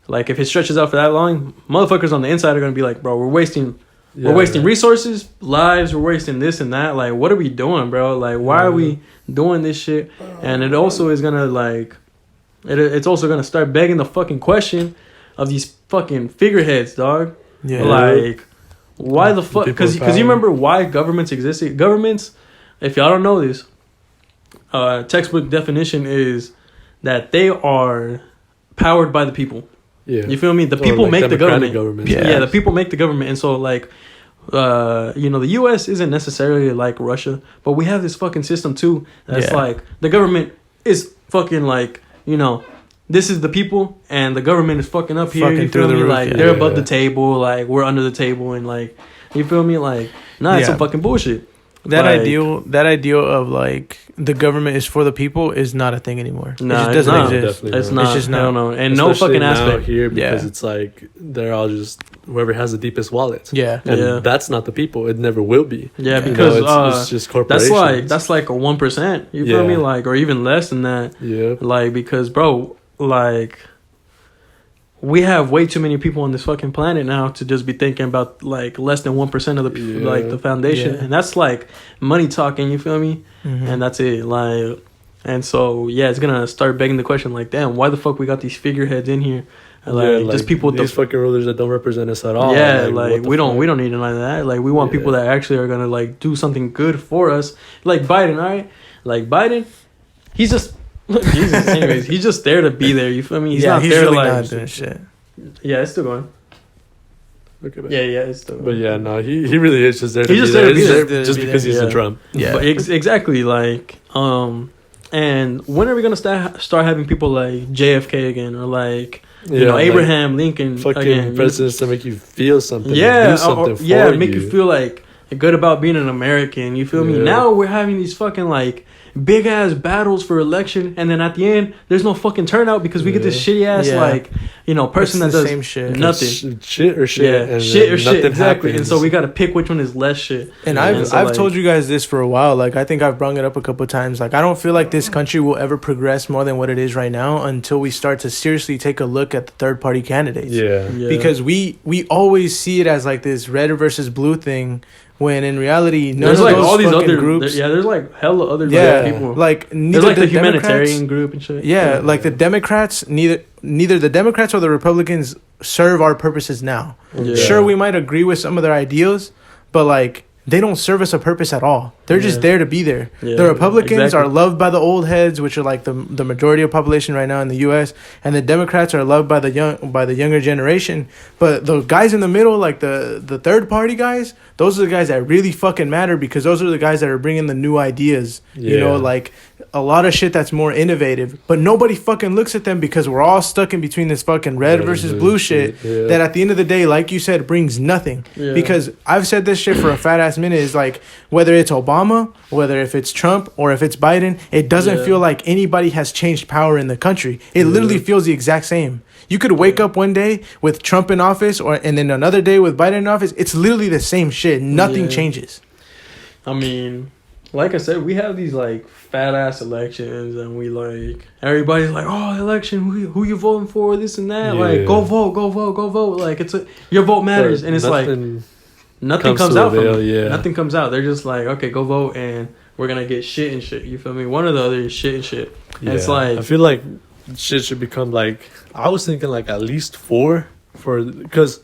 like, if it stretches out for that long, motherfuckers on the inside are going to be like, bro, we're wasting resources, lives, we're wasting this and that. Like, what are we doing, bro? Like, why are we doing this shit? And it also is going to, like, it's also going to start begging the fucking question of these fucking figureheads, dog. Yeah. Like, why the fuck? Because you remember why governments existed? Governments... If y'all don't know this, textbook definition is that they are powered by the people. Yeah. You feel me? The people make the government. Yeah, the people make the government. And so, like, you know, the U.S. isn't necessarily like Russia, but we have this fucking system, too. That's like, the government is fucking, like, you know, this is the people, and the government is fucking up here. You feel me? Like, they're above the table. Like, we're under the table. And, like, you feel me? Like, it's some fucking bullshit. That ideal of like the government is for the people is not a thing anymore. Nah, it just doesn't exist. It's not. It's just not. No, and especially no fucking aspect here because it's like they're all just whoever has the deepest wallets. Yeah, and that's not the people. It never will be. Yeah, because it's just corporations. That's like a 1%. You feel me? Like, or even less than that. Yeah. Like, because bro, like, we have way too many people on this fucking planet now to just be thinking about like less than 1% of the like the foundation, and that's like money talking. You feel me? Mm-hmm. And that's it. Like, and so it's gonna start begging the question like, damn, why the fuck we got these figureheads in here? Like, just people with these fucking rulers that don't represent us at all. Yeah, like we don't need none of that. Like, we want people that actually are gonna like do something good for us. Like Biden, all right? Like Biden, he's just. Jesus, anyways, he's just there to be there. You feel me? He's not there really to like not doing shit. Yeah, it's still going. Okay, it's still going. But he really is just there. He's just there to be there, just because he's in Trump. Yeah, but exactly. Like, and when are we gonna start having people like JFK again, or like you know, Abraham Lincoln fucking again? Presidents to make you feel something. Yeah, do something for you. Make you feel like good about being an American. You feel me? Now we're having these fucking like big ass battles for election, and then at the end there's no fucking turnout because we get this shitty ass like, you know, person that does same shit. Nothing. Shit or shit. Yeah, shit or shit. Exactly. Happens. And so we got to pick which one is less shit. And I've told you guys this for a while. Like, I think I've brought it up a couple of times. Like, I don't feel like this country will ever progress more than what it is right now until we start to seriously take a look at the third party candidates. Yeah. Because we always see it as like this red versus blue thing. When in reality, none there's of like those all these other groups. there's like hella other people. Like there's like the humanitarian group and shit. Yeah, like the Democrats, neither the Democrats or the Republicans serve our purposes now. Yeah. Sure, we might agree with some of their ideals, but like they don't serve us a purpose at all. They're just there to be there. Yeah, the Republicans are exactly. loved by the old heads, which are like the majority of population right now in the U.S., and the Democrats are loved by the younger generation. But the guys in the middle, like the third party guys, those are the guys that really fucking matter, because those are the guys that are bringing the new ideas. You know, like a lot of shit that's more innovative. But nobody fucking looks at them, because we're all stuck in between this fucking red versus blue shit. Yeah. That at the end of the day, like you said, brings nothing. Yeah. Because I've said this shit for a fat ass minute, is like, whether it's Obama, whether if it's Trump, or if it's Biden, it doesn't feel like anybody has changed power in the country. It literally feels the exact same. You could wake up one day with Trump in office, and then another day with Biden in office. It's literally the same shit. Nothing changes. I mean, like I said, we have these like fat ass elections, and we like everybody's like, oh, election, who you voting for, this and that. Like, go vote, go vote, go vote. Like, your vote matters, But and it's like nothing comes out from it. Nothing comes out. They're just like, okay, go vote, and we're gonna get shit and shit. You feel me? One or the other is shit and shit. And it's like, I feel like shit should become like, I was thinking like at least 4 because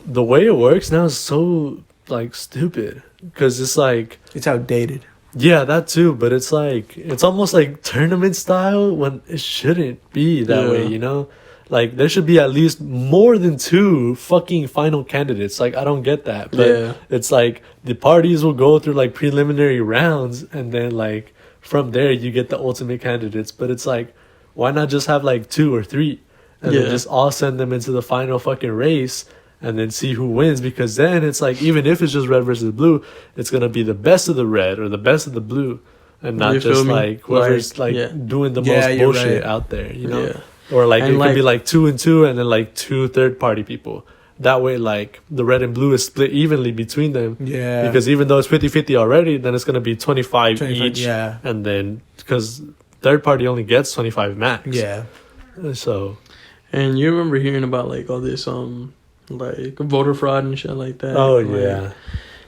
the way it works now is so like stupid, because it's like, It's outdated. yeah, that too, but it's like, it's almost like tournament style when it shouldn't be that way, you know? Like, there should be at least more than 2 fucking final candidates. Like, I don't get that. But it's like the parties will go through like preliminary rounds, and then like from there you get the ultimate candidates. But it's like, why not just have like 2 or 3 and then just all send them into the final fucking race and then see who wins? Because then it's like, even if it's just red versus blue, it's going to be the best of the red or the best of the blue, and not just like whoever's doing the most bullshit out there, you know? Or like, and it could be like 2 and 2, and then like 2 third-party people. That way, like, the red and blue is split evenly between them. Yeah. Because even though it's 50-50 already, then it's going to be 25 each. Yeah. And then, because third party only gets 25 max. Yeah. So. And you remember hearing about, like, all this, like, voter fraud and shit like that. Oh, like, yeah.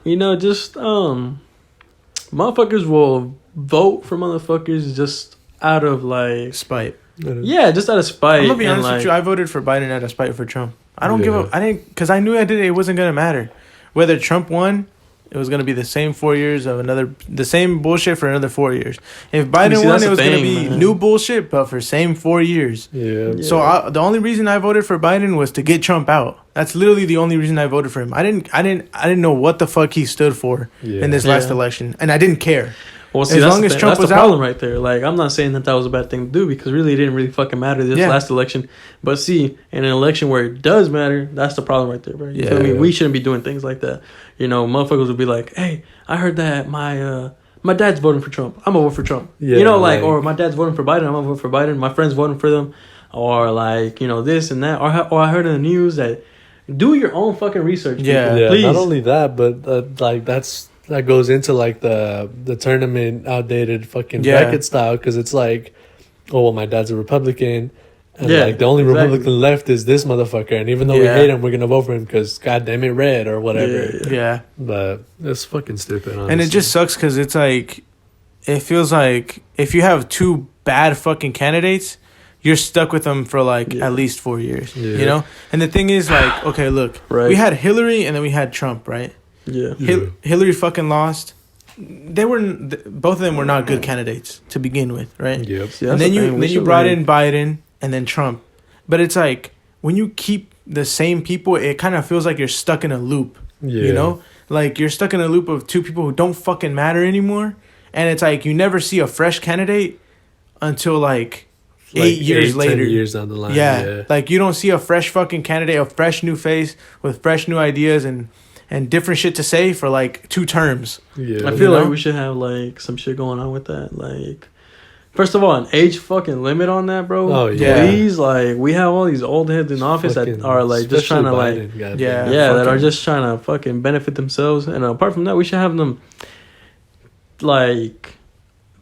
You know, just, motherfuckers will vote for motherfuckers just out of, like... spite. Yeah, just out of spite. I'm gonna be honest with you. I voted for Biden out of spite for Trump. I don't give a. I didn't, because I knew it wasn't gonna matter. Whether Trump won, it was gonna be the same 4 years of the same bullshit for another 4 years. If Biden won, it was gonna be new bullshit, but for same 4 years. Yeah. So the only reason I voted for Biden was to get Trump out. That's literally the only reason I voted for him. I didn't know what the fuck he stood for in this last election, and I didn't care. Well, see, as long as Trump was out, that's the problem right there. Like, I'm not saying that was a bad thing to do, because really it didn't really fucking matter this last election. But see, in an election where it does matter, that's the problem right there, bro. You feel me? We shouldn't be doing things like that. You know, motherfuckers would be like, "Hey, I heard that my dad's voting for Trump. I'm gonna vote for Trump." Yeah, you know, like, or my dad's voting for Biden. I'm gonna vote for Biden. My friend's voting for them, or like, you know, this and that. Or I heard in the news that do your own fucking research. Yeah. Please. Not only that, but like that goes into like the tournament outdated fucking bracket style, because it's like, oh, well, my dad's a Republican, and like the only Republican left is this motherfucker, and even though we hate him, we're gonna vote for him because goddamn it, red or whatever. Yeah. But it's fucking stupid, honestly. And it just sucks because it's like, it feels like if you have 2 bad fucking candidates, you're stuck with them for like at least 4 years. Yeah. You know. And the thing is, like, okay, look, we had Hillary and then we had Trump, right? Yeah. Hillary fucking lost. Both of them were not good candidates to begin with, right? Yep. See, and then you brought in Biden and then Trump. But it's like, when you keep the same people, it kind of feels like you're stuck in a loop. Yeah. You know? Like, you're stuck in a loop of 2 people who don't fucking matter anymore. And it's like, you never see a fresh candidate until like 8 years later. 10 years down the line. Yeah. Like, you don't see a fresh fucking candidate, a fresh new face with fresh new ideas and different shit to say for like 2 terms. Yeah. I feel like we should have like some shit going on with that. Like, first of all, an age fucking limit on that, bro. Oh yeah. Please, like, we have all these old heads in office that are like just trying to like that are just trying to fucking benefit themselves. And apart from that, we should have them like,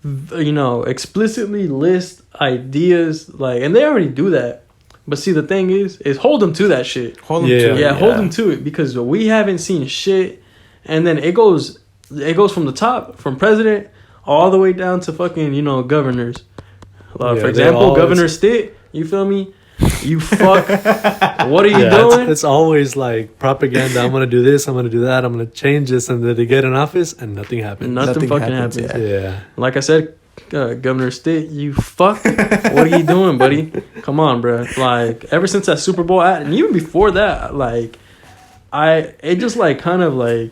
you know, explicitly list ideas, like, and they already do that. But see, the thing is hold them to that shit. Hold them to it. Yeah, hold them to it, because we haven't seen shit. And then it goes from the top, from president, all the way down to fucking, you know, governors. For example, Governor Stitt, you feel me? You fuck. What are you doing? It's always like propaganda. I'm gonna do this. I'm gonna do that. I'm gonna change this, and then they get in office and nothing happens. Nothing fucking happens. Yeah. Like I said, Governor Stitt, you fuck. What are you doing, buddy? Come on, bro. Like ever since that Super Bowl ad, and even before that, like it just like kind of like.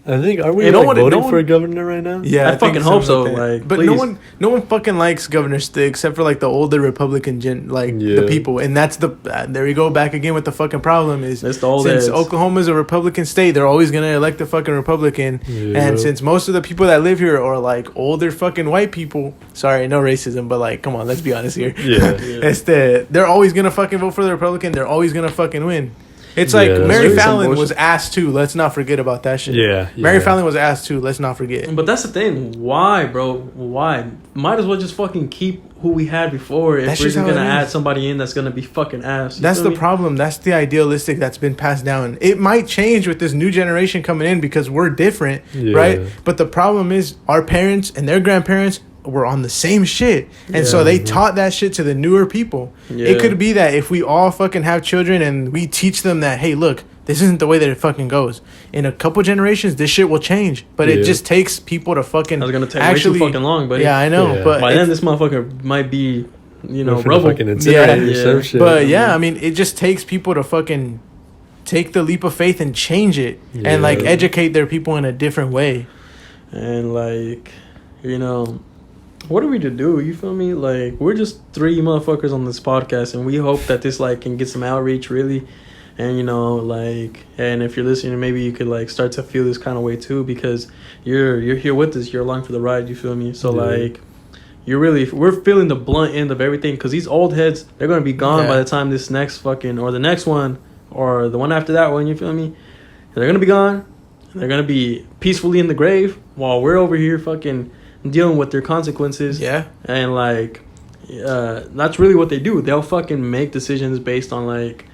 I think are we voting for a governor right now? Yeah, I fucking hope so. Like, but please. no one fucking likes Governor Stitt except for like the older Republican the people, and that's there we go back again with the fucking problem is it's the old since heads. Oklahoma's a Republican state, they're always gonna elect a fucking Republican, and since most of the people that live here are like older fucking white people, sorry, no racism, but like come on, let's be honest here. They're always gonna fucking vote for the Republican. They're always gonna fucking win. It's like Mary Fallon was asked too. Let's not forget about that shit. Yeah. Mary Fallon was asked too. Let's not forget. But that's the thing. Why, bro? Why? Might as well just fucking keep who we had before if we're just gonna add somebody in that's gonna be fucking ass. That's the problem. That's the idealistic that's been passed down. It might change with this new generation coming in because we're different, right? But the problem is our parents and their grandparents were on the same shit, and so they taught that shit to the newer people. It could be that if we all fucking have children and we teach them that, hey, look, this isn't the way that it fucking goes. In a couple generations, this shit will change, but it just takes people to fucking. That's gonna take way too fucking long, buddy. Yeah, I know, but by then this motherfucker might be, rubble. But yeah, I mean, it just takes people to fucking take the leap of faith and change it, and like educate their people in a different way, and like, what are we to do? You feel me? Like, we're just three motherfuckers on this podcast, and we hope that this like can get some outreach, really. And and if you're listening, maybe you could like start to feel this kind of way too, because you're here with us. You're along for the ride. You feel me? So like, we're feeling the blunt end of everything, because these old heads, they're gonna be gone by the time this next fucking or the next one or the one after that one. You feel me? They're gonna be gone. They're gonna be peacefully in the grave while we're over here fucking dealing with their consequences. And like that's really what they do. They'll fucking make decisions based on like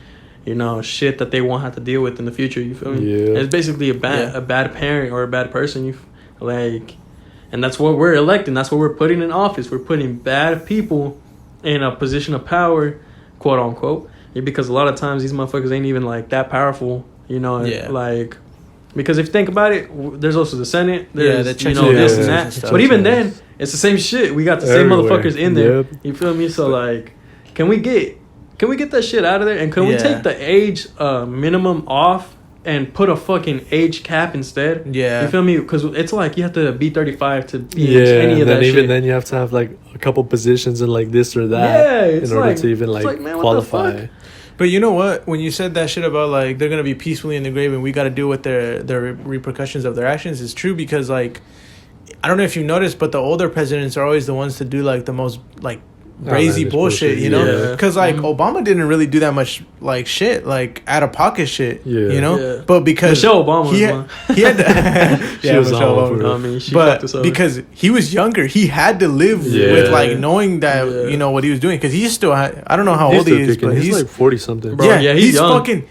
shit that they won't have to deal with in the future. You feel me? It's basically a bad parent or a bad person. And that's what we're electing. That's what we're putting in office. We're putting bad people in a position of power, quote unquote, because a lot of times these motherfuckers ain't even like that powerful. Like, because if you think about it, there's also the Senate. There's this and that. But even then, it's the same shit. We got the same motherfuckers in there. You feel me? So like, can we get that shit out of there? And can we take the age minimum off and put a fucking age cap instead? You feel me? Because it's like you have to be 35 to be any of that shit. Even then you have to have like a couple positions in like this or that in order to even like qualify. But you know what? When you said that shit about like they're gonna be peacefully in the grave and we got to deal with their repercussions of their actions, it's true, because like I don't know if you noticed, but the older presidents are always the ones to do like the most like crazy bullshit, because like Obama didn't really do that much like shit, like out of pocket shit, but because Michelle Obama he had to she was Michelle Obama. I mean, she but because he was younger, he had to live with like knowing that what he was doing, because he's still I don't know how old he is, but he's like 40 something. Bro,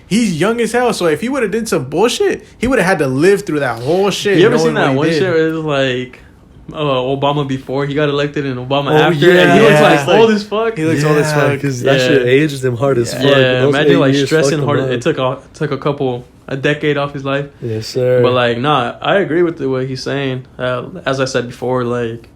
he's young as hell. So if he would have did some bullshit, he would have had to live through that whole shit. You ever seen that one shit where it was like Obama before he got elected and Obama after, and he looks like old as fuck. He looks old as fuck because that shit aged him hard as fuck. Yeah, imagine like stressing hard. It took a decade off his life. Yes, sir. But like, nah, I agree with what he's saying. As I said before, like,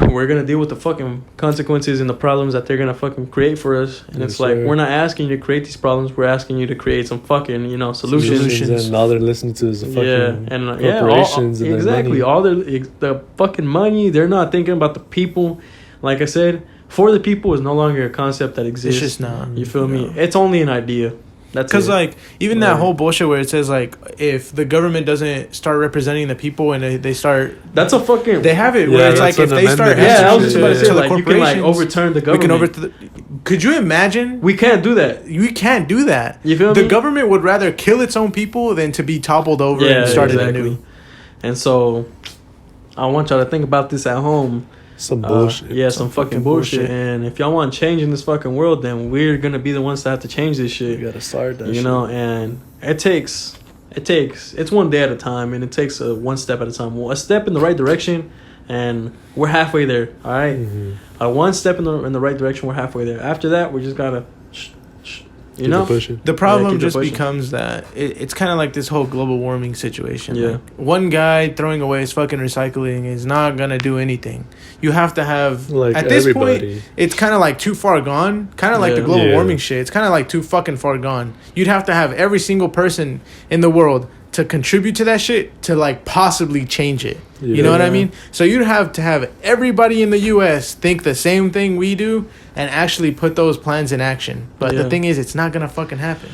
we're gonna deal with the fucking consequences and the problems that they're gonna fucking create for us. And it's like, we're not asking you to create these problems. We're asking you to create some fucking solutions. And all they're listening to is the fucking corporations and exactly their money. all the fucking money. They're not thinking about the people. Like I said, for the people is no longer a concept that exists. It's just not. You feel me? It's only an idea. That's because like even that whole bullshit where it says like if the government doesn't start representing the people and they start, that's a fucking, they have it where it's like if they start I was just about to say like you can like overturn the government. Could you imagine? We can't do that. We can't do that. You feel me? The government would rather kill its own people than to be toppled over and started anew. And so I want y'all to think about this at home. Some bullshit. Some fucking bullshit. And if y'all want change in this fucking world, then we're gonna be the ones that have to change this shit. You gotta start that shit. And it's one day at a time, and it takes one step at a time. Well, a step in the right direction and we're halfway there. All right, one step in the right direction, we're halfway there. After that, we just gotta, you know, the problem just becomes that it's kind of like this whole global warming situation. Yeah, like one guy throwing away his fucking recycling is not gonna do anything. You have to have like at this everybody. point, it's kind of like too far gone. Kind of like the global warming shit. It's kind of like too fucking far gone. You'd have to have every single person in the world to contribute to that shit to like possibly change it. You know what I mean? So you'd have to have everybody in the US think the same thing we do and actually put those plans in action. But the thing is, it's not gonna fucking happen.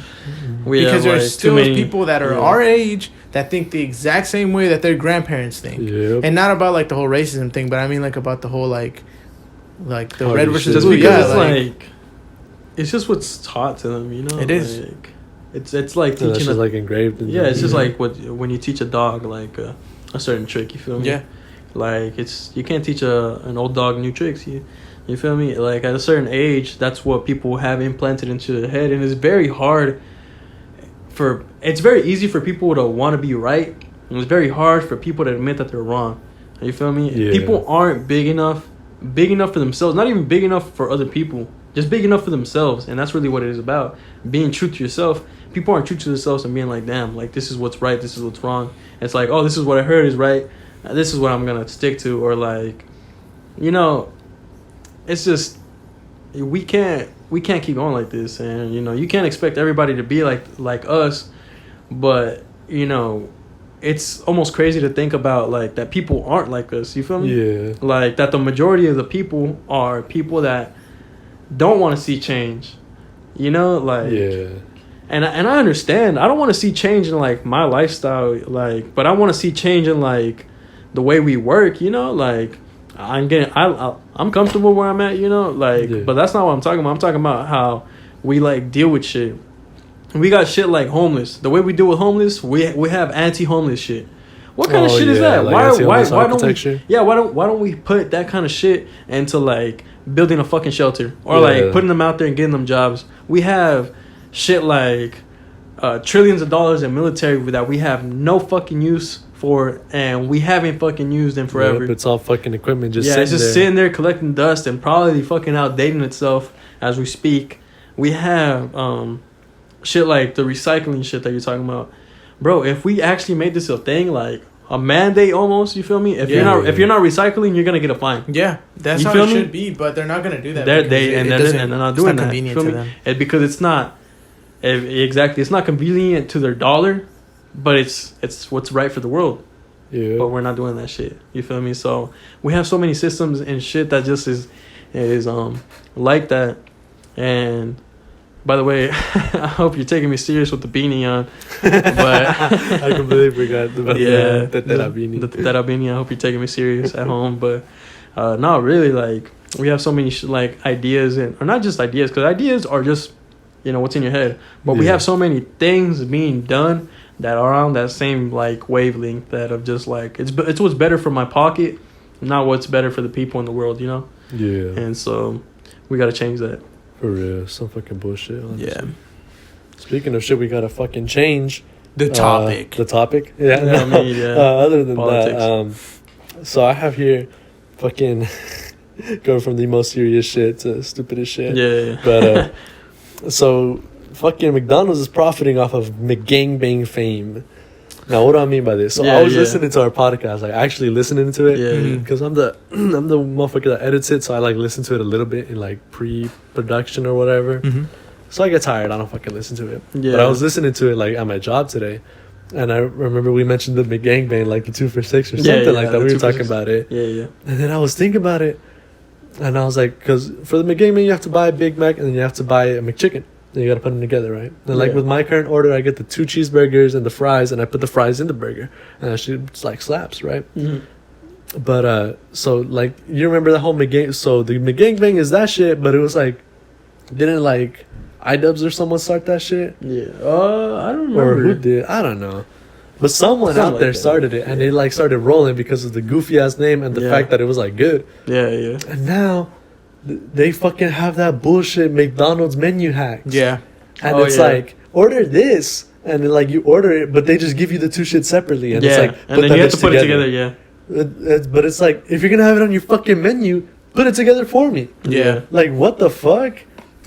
Because there's still people that are our age that think the exact same way that their grandparents think. And not about like the whole racism thing, but I mean like about the whole like the red versus blue. Because it's like it's just what's taught to them, you know? It is. Like, it's like teaching it's just like engraved in it's just like when you teach a dog like a certain trick, you feel me? Yeah. Like you can't teach an old dog new tricks. You feel me? Like at a certain age, that's what people have implanted into their head, and it's very hard it's very easy for people to want to be right, and it's very hard for people to admit that they're wrong. You feel me? Yeah. People aren't big enough for themselves, not even big enough for other people, just big enough for themselves, and that's really what it is about. Being true to yourself. People aren't true to themselves and being like, damn, like this is what's right, this is what's wrong. It's like, oh, this is what I heard is right, this is what I'm gonna stick to, or like, you know, it's just we can't keep going like this, and you know, you can't expect everybody to be like us, but you know, it's almost crazy to think about like that people aren't like us. You feel me? Yeah. Like that the majority of the people are people that don't want to see change. You know, like And I understand. I don't want to see change in like my lifestyle, like, but I want to see change in like the way we work. You know, like I'm comfortable where I'm at. You know, like, but that's not what I'm talking about. I'm talking about how we like deal with shit. We got shit like homeless. The way we deal with homeless, we have anti-homeless shit. What kind of shit is that? Like why don't we? Yeah, why don't we put that kind of shit into like building a fucking shelter or like putting them out there and getting them jobs? We have shit like trillions of dollars in military that we have no fucking use for, and we haven't fucking used in forever. It's all fucking equipment it's just sitting there collecting dust and probably fucking outdating itself as we speak. We have shit like the recycling shit that you're talking about, bro. If we actually made this a thing, like a mandate almost, you feel me? If you're not recycling, you're gonna get a fine. Yeah, that's how it should be. But they're not gonna do that. They're not doing that. Convenient to them. Because it's not. Exactly, it's not convenient to their dollar, but it's what's right for the world. Yeah. But we're not doing that shit. You feel me? So we have so many systems and shit that just is like that. And by the way, I hope you're taking me serious with the beanie on. But I completely forgot about the beanie. The beanie. I hope you're taking me serious at home. But not really. Like we have so many like ideas or not just ideas, because ideas are just, you know, what's in your head, but we have so many things being done that are on that same like wavelength that of just like it's what's better for my pocket, not what's better for the people in the world, you know. And so we got to change that. For real, some fucking bullshit. Honestly. Yeah. Speaking of shit, we gotta fucking change the topic. Yeah. I mean, other than politics. that, so I have here, fucking going from the most serious shit to stupidest shit. Yeah. But so fucking McDonald's is profiting off of McGangbang fame. Now, what do I mean by this? So I was listening to our podcast, like actually listening to it, because I'm the motherfucker that edits it, so I like listen to it a little bit in like pre-production or whatever. So I get tired, I don't fucking listen to it. But I was listening to it like at my job today, and I remember we mentioned the McGangbang, like the 2 for $6 or something like that. We were talking about it. And then I was thinking about it, and I was like, because for the McGangbang you have to buy a Big Mac and then you have to buy a McChicken. And you gotta put them together, right? And like with my current order, I get the 2 cheeseburgers and the fries, and I put the fries in the burger, and that shit like slaps, right? But so like you remember the whole McGang? So the McGangbang is that shit, but it was like, didn't like iDubbbz or someone start that shit? I don't remember. Or who did? I don't know. But someone out there started it, and it like started rolling because of the goofy ass name and the fact that it was like good. And now they fucking have that bullshit McDonald's menu hacks. And it's like, order this, and then like you order it, but they just give you the 2 shit separately, and it's like, and then you have to put it together. But it's like, if you're gonna have it on your fucking menu, put it together for me. Yeah. Like, what the fuck?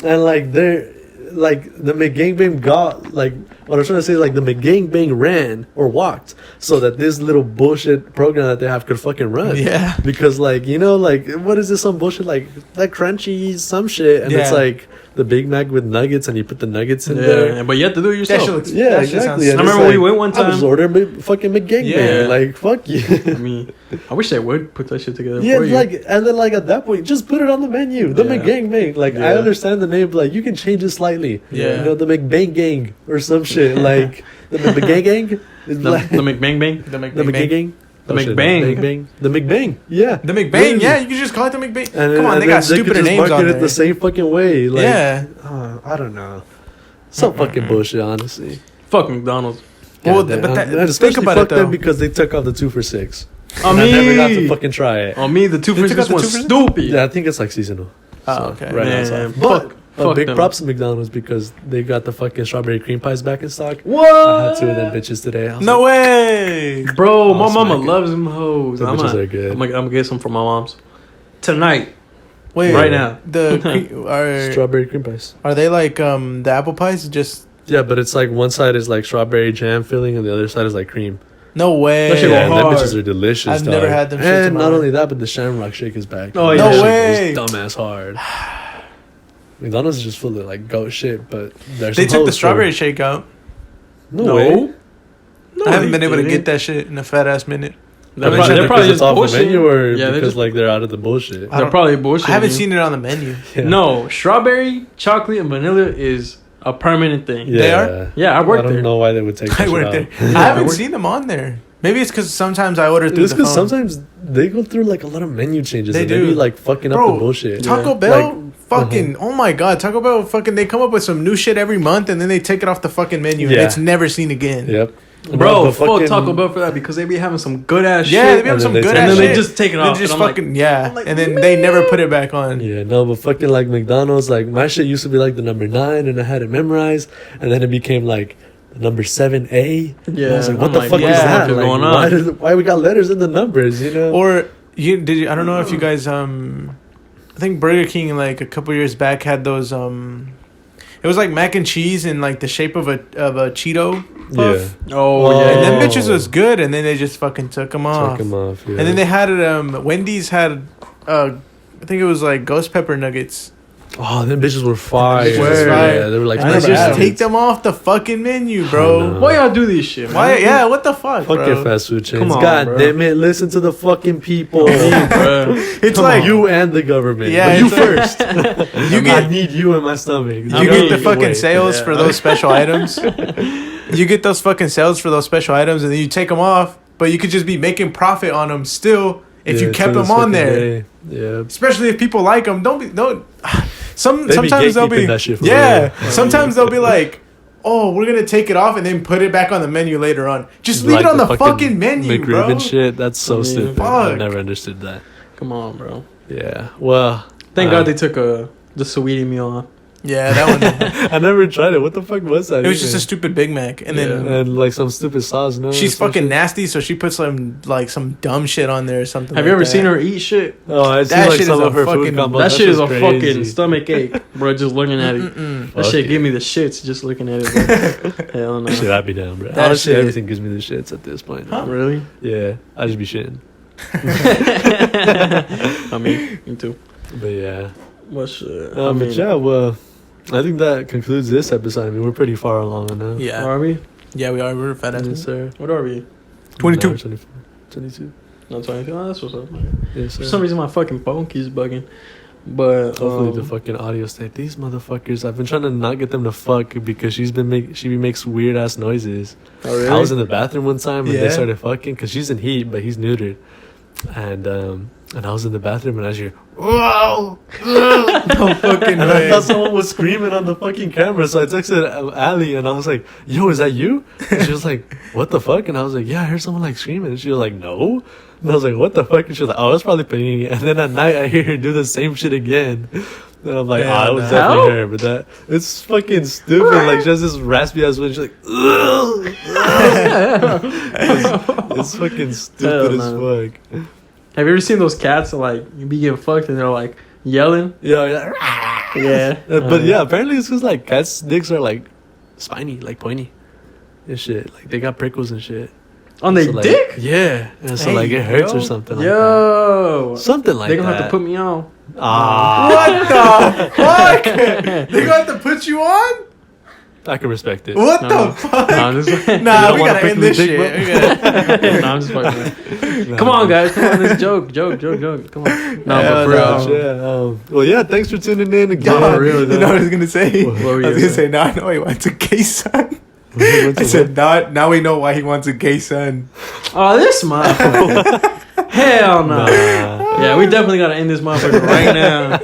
And like, they're like, the McGangbang got, like, what I'm trying to say is, like, the McGangbang ran or walked so that this little bullshit program that they have could fucking run. Yeah. Because, like, you know, like, what is this, some bullshit, like, that crunchy some shit, and it's like the Big Mac with nuggets, and you put the nuggets in there. But you have to do it yourself. That shit looks, Yeah, that shit exactly. sounds- And I remember it's we went one I just time. ordered fucking McGangbang. Yeah. Like, fuck you. I mean, I wish they would put that shit together Yeah, for you. like, and then, like, at that point, just put it on the menu. The Yeah. McGangbang. Like, I Yeah. understand the name, but, like, you can change it slightly. Yeah. You know, the McBang Gang or some shit. Like, the McBang Gang? the McBang Bang? The The McGang? The McBang. McBang. The McBang. Yeah. The McBang, yeah, you can just call it the McBang. And Come on, and they then got stupider could just names on market there. it the same fucking way. Like, Yeah. I don't know. Some fucking bullshit, honestly. Fuck McDonald's. Well, Goddamn. but that, And think especially about fuck it though. them because they took off the 2 for $6. On And I never got me. to fucking try it. On me, the 2 for They took out 6 the was 2 for 6? stupid. Yeah, I think it's like seasonal. Oh, okay. Right now Man, it's off. fuck But big them. props to McDonald's because they got the fucking strawberry cream pies back in stock. What? I had 2 of them bitches today. I was No like, way. Bro, my I'll mama smack it. loves them hoes. Them bitches are good. I'm gonna get some from my mom's tonight. Wait, Right now. strawberry cream pies. Are they like the apple pies? Just Yeah, but it's like one side is like strawberry jam filling and the other side is like cream. no way. That shit go Yeah, and them hard. bitches are delicious. I've never dog. had them shits in And my not life. only that, but the Shamrock Shake is back. Oh, No yeah. That way. shit goes dumbass hard. McDonald's is just full of like goat shit, but there's They some took the hoes strawberry for- shake out. No, way. No, I haven't they been able to didn't. get that shit in a fat ass minute. They're I mean, probably, shit, they're probably because just it's off the bullshit. menu or Yeah, they're because just- like they're out of the bullshit. I They're don't- probably bullshit. I haven't seen it on the menu. Yeah. No, strawberry, chocolate, and vanilla is a permanent thing. Yeah. They are? Yeah, I I worked don't there. know why they would take I that worked shit there. out. I haven't seen them on there. Maybe it's because sometimes I order through It's the because phone. sometimes they go through like a lot of menu changes. They and do. They be like fucking up Bro, the bullshit. Taco Yeah. Bell, fucking, oh my god, Taco Bell, fucking, they come up with some new shit every month and then they take it off the fucking menu and Yeah. it's never seen again. Yep. Bro, But fuck fucking- Taco Bell for that because they be having some good ass Yeah, shit. they be having some And then good they- ass and then shit. they just take it They off. just and I'm like, fucking, yeah. I'm like, and then they never put it back on. Yeah, no, but fucking like McDonald's, like my shit used to be like the number 9 and I had it memorized, and then it became like the number 7A. And I was like, what I'm the like, fuck what is the that? fuck is Like, going why, on? why we got letters in the numbers, you know? Or, I don't know if you guys, I think Burger King like a couple years back had those, it was like mac and cheese in like the shape of a Cheeto puff. Oh, Oh. yeah. And them Oh. bitches was good, and then they just fucking took them off. Took 'em off, yeah. And then they had it. Wendy's had, I think it was like ghost pepper nuggets. Oh, them bitches were fire. Bitches was Yeah, fire. they were like, I And never they had just them. take them off the fucking menu, I bro. know. Why y'all do this shit, man? Why? Yeah, what the fuck, fuck bro? your fast food chains. Come on, God bro. damn it, listen to the fucking people. Bruh. It's Come like on. You and the government. Yeah, But you it's like- first. You I get need you in my stomach. you I get mean, the fucking Wait. sales Yeah. for those special items. You get those fucking sales for those special items, and then you take them off. But you could just be making profit on them still if Yeah, you kept to this them on fucking there. day. Yeah. Especially if people like them. Don't. They be Sometimes they'll gatekeeping be. that shit for Yeah. real. Sometimes they'll be like, "Oh, we're gonna take it off and then put it back on the menu later on." Just leave Like it on the fucking menu, McRib bro. and shit. That's so Yeah. stupid. I Fuck. never understood that. Come on, bro. Yeah. Well, Thank God they took the sweetie meal off. Yeah, that one. I never tried it. What the fuck was that? It was just a even? stupid Big Mac, and then and like some stupid sauce. No, she's some fucking shit. nasty, so she puts some dumb shit on there or something. Have like you ever that. seen her eat shit? Oh, I see That like shit some is of a her food fucking- combos. That shit is a shit's fucking crazy. stomach ache, bro. Just looking at it. Mm-mm. That Fuck shit it. give me the shits just looking at it. Bro. Hell no. Shit, I'd be down, bro. That Honestly, shit- everything gives me the shits at this point. Huh? Really? Yeah, I just be shitting. I mean, me too. But yeah, What's but yeah, well, I think that concludes this episode. I mean, we're pretty far along now. Yeah, Are we? yeah, we are. We're fat ass. Yes, sir. What are we? 22. 24, 22. No, 22. Oh, that's what's up. Yes, For sir. some reason, my fucking phone keeps bugging. But Hopefully the fucking audio state. These motherfuckers. I've been trying to not get them to fuck because she makes weird ass noises. Oh, really? I was in the bathroom one time and Yeah. they started fucking because she's in heat but he's neutered, and I was in the bathroom and I was here, whoa, No fucking And I way. thought someone was screaming on the fucking camera, so I texted Ali and I was like, "Yo, is that you?" And she was like, "What the fuck?" And I was like, "Yeah, I heard someone like screaming." And she was like, "No." And I was like, "What the fuck?" And she was like, "Oh, it's probably Panini." And then at night, I hear her do the same shit again. And I'm like, Yeah, "Ah, it was no. definitely her." But that it's fucking stupid. Like she has this raspy ass voice. She's like, "Ugh." it's fucking stupid Hell as no. fuck. Have you ever seen those cats that like you be getting fucked and they're like yelling? Yeah. Yeah. But yeah, apparently it's because like cats' dicks are like spiny, like pointy and shit. Like they got prickles and shit. On their So, like, dick? Yeah. And so Hey, like it hurts yo. or something like Yo. that. Something like They're gonna that. have to put me on. Ah, What the fuck? They got to put you on? I can respect it. What No. the fuck? No, I'm just Nah, don't we wanna gotta prick end the this dick, shit. bro? We gotta- no, I'm just fucking. Nah. Come on, guys. Come on. This joke. Come on. No, Yeah, but for no. real. Yeah. Well, yeah. Thanks for tuning in again. Yeah, for real, you though. know what I was gonna say? What were you I was gonna gonna say? say, now I know he wants a gay son. He wants I a said, now we know why he wants a gay son. Oh, this motherfucker. Hell no. Nah. Yeah, we definitely gotta end this motherfucker right now.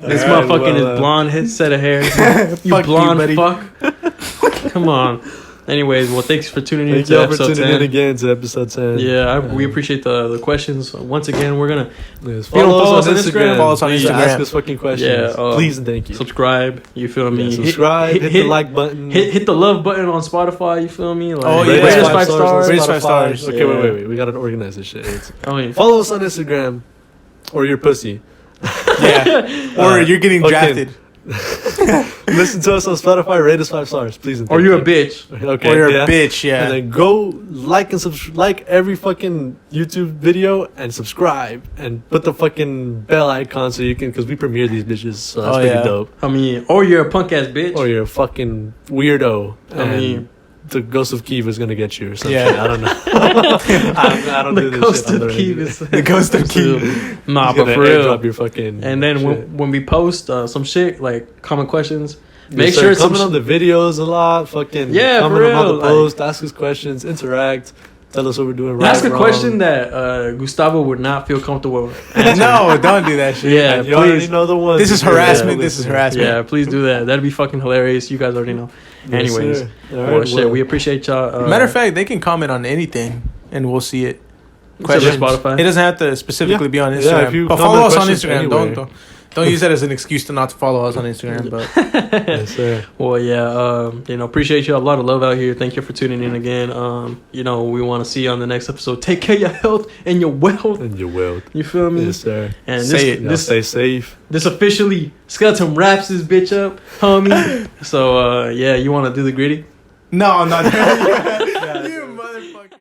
This All right, motherfucking well, his blonde head set of hair. You Fuck you, blonde buddy. fuck. Come on. Anyways, well, thanks for tuning in Thank to y'all for episode tuning 10. in again to episode 10. Yeah, we appreciate the questions. Once again, we're gonna Yes, You don't follow us on Instagram. Follow us on Please Instagram. ask us fucking questions. Yeah, Please and thank you. subscribe. You feel me? Yeah, subscribe, hit the like button. Hit the love button on Spotify. You feel me? Like, Oh, Rate yeah. us rate us 5 5 stars. stars. Rate us 5 stars. Okay, Yeah. wait. We gotta organize this shit. Oh, yeah. Follow us on Instagram, or your pussy. Yeah. Or you're getting fucking- drafted. Listen to us on Spotify. Rate us 5 stars, please. And Or thank you a you. bitch. Okay, Or you're yeah. a bitch, yeah. And then go like and like every fucking YouTube video and subscribe and put the fucking bell icon so you can, because we premiere these bitches, so that's Oh, pretty yeah. dope. I mean, or you're a punk ass bitch. Or you're a fucking weirdo. I mean- the Ghost of Kyiv is gonna get you or something. Yeah. I don't know. I don't do the this Ghost shit on of the Kyiv radio. is The Ghost of Kyiv. Nah, He's but gonna for real. airdrop your fucking And then shit. when we post some shit like common questions, make Yes, sure sir. it's some comment on the videos a lot. Fucking Yeah, comment for on all real, the like- posts. Ask us questions. Interact. Tell us what we're doing right. Ask a wrong. question that Gustavo would not feel comfortable with. No, don't do that shit. Yeah, And you already please. know the ones. This is Yeah, harassment. yeah, This is listen. harassment. Yeah, please do that. That'd be fucking hilarious. You guys already know. Yes, Anyways, sir. All well, right, shit, well. we appreciate y'all. Matter of fact, they can comment on anything and we'll see it. Except for Spotify. It doesn't have to specifically Yeah. be on Yeah, Instagram. if you but comment follow us on questions Instagram. anywhere. Don't use that as an excuse to not to follow us on Instagram. But Yes, sir. Well, yeah, appreciate you. A lot of love out here. Thank you for tuning in again. We want to see you on the next episode. Take care of your health and your wealth. And your world. You feel me? Yes, sir. And Say it. Y'all this stay safe. this officially Skeleton wraps this bitch up, homie. So yeah, you want to do the gritty? no, I'm not. You motherfucker.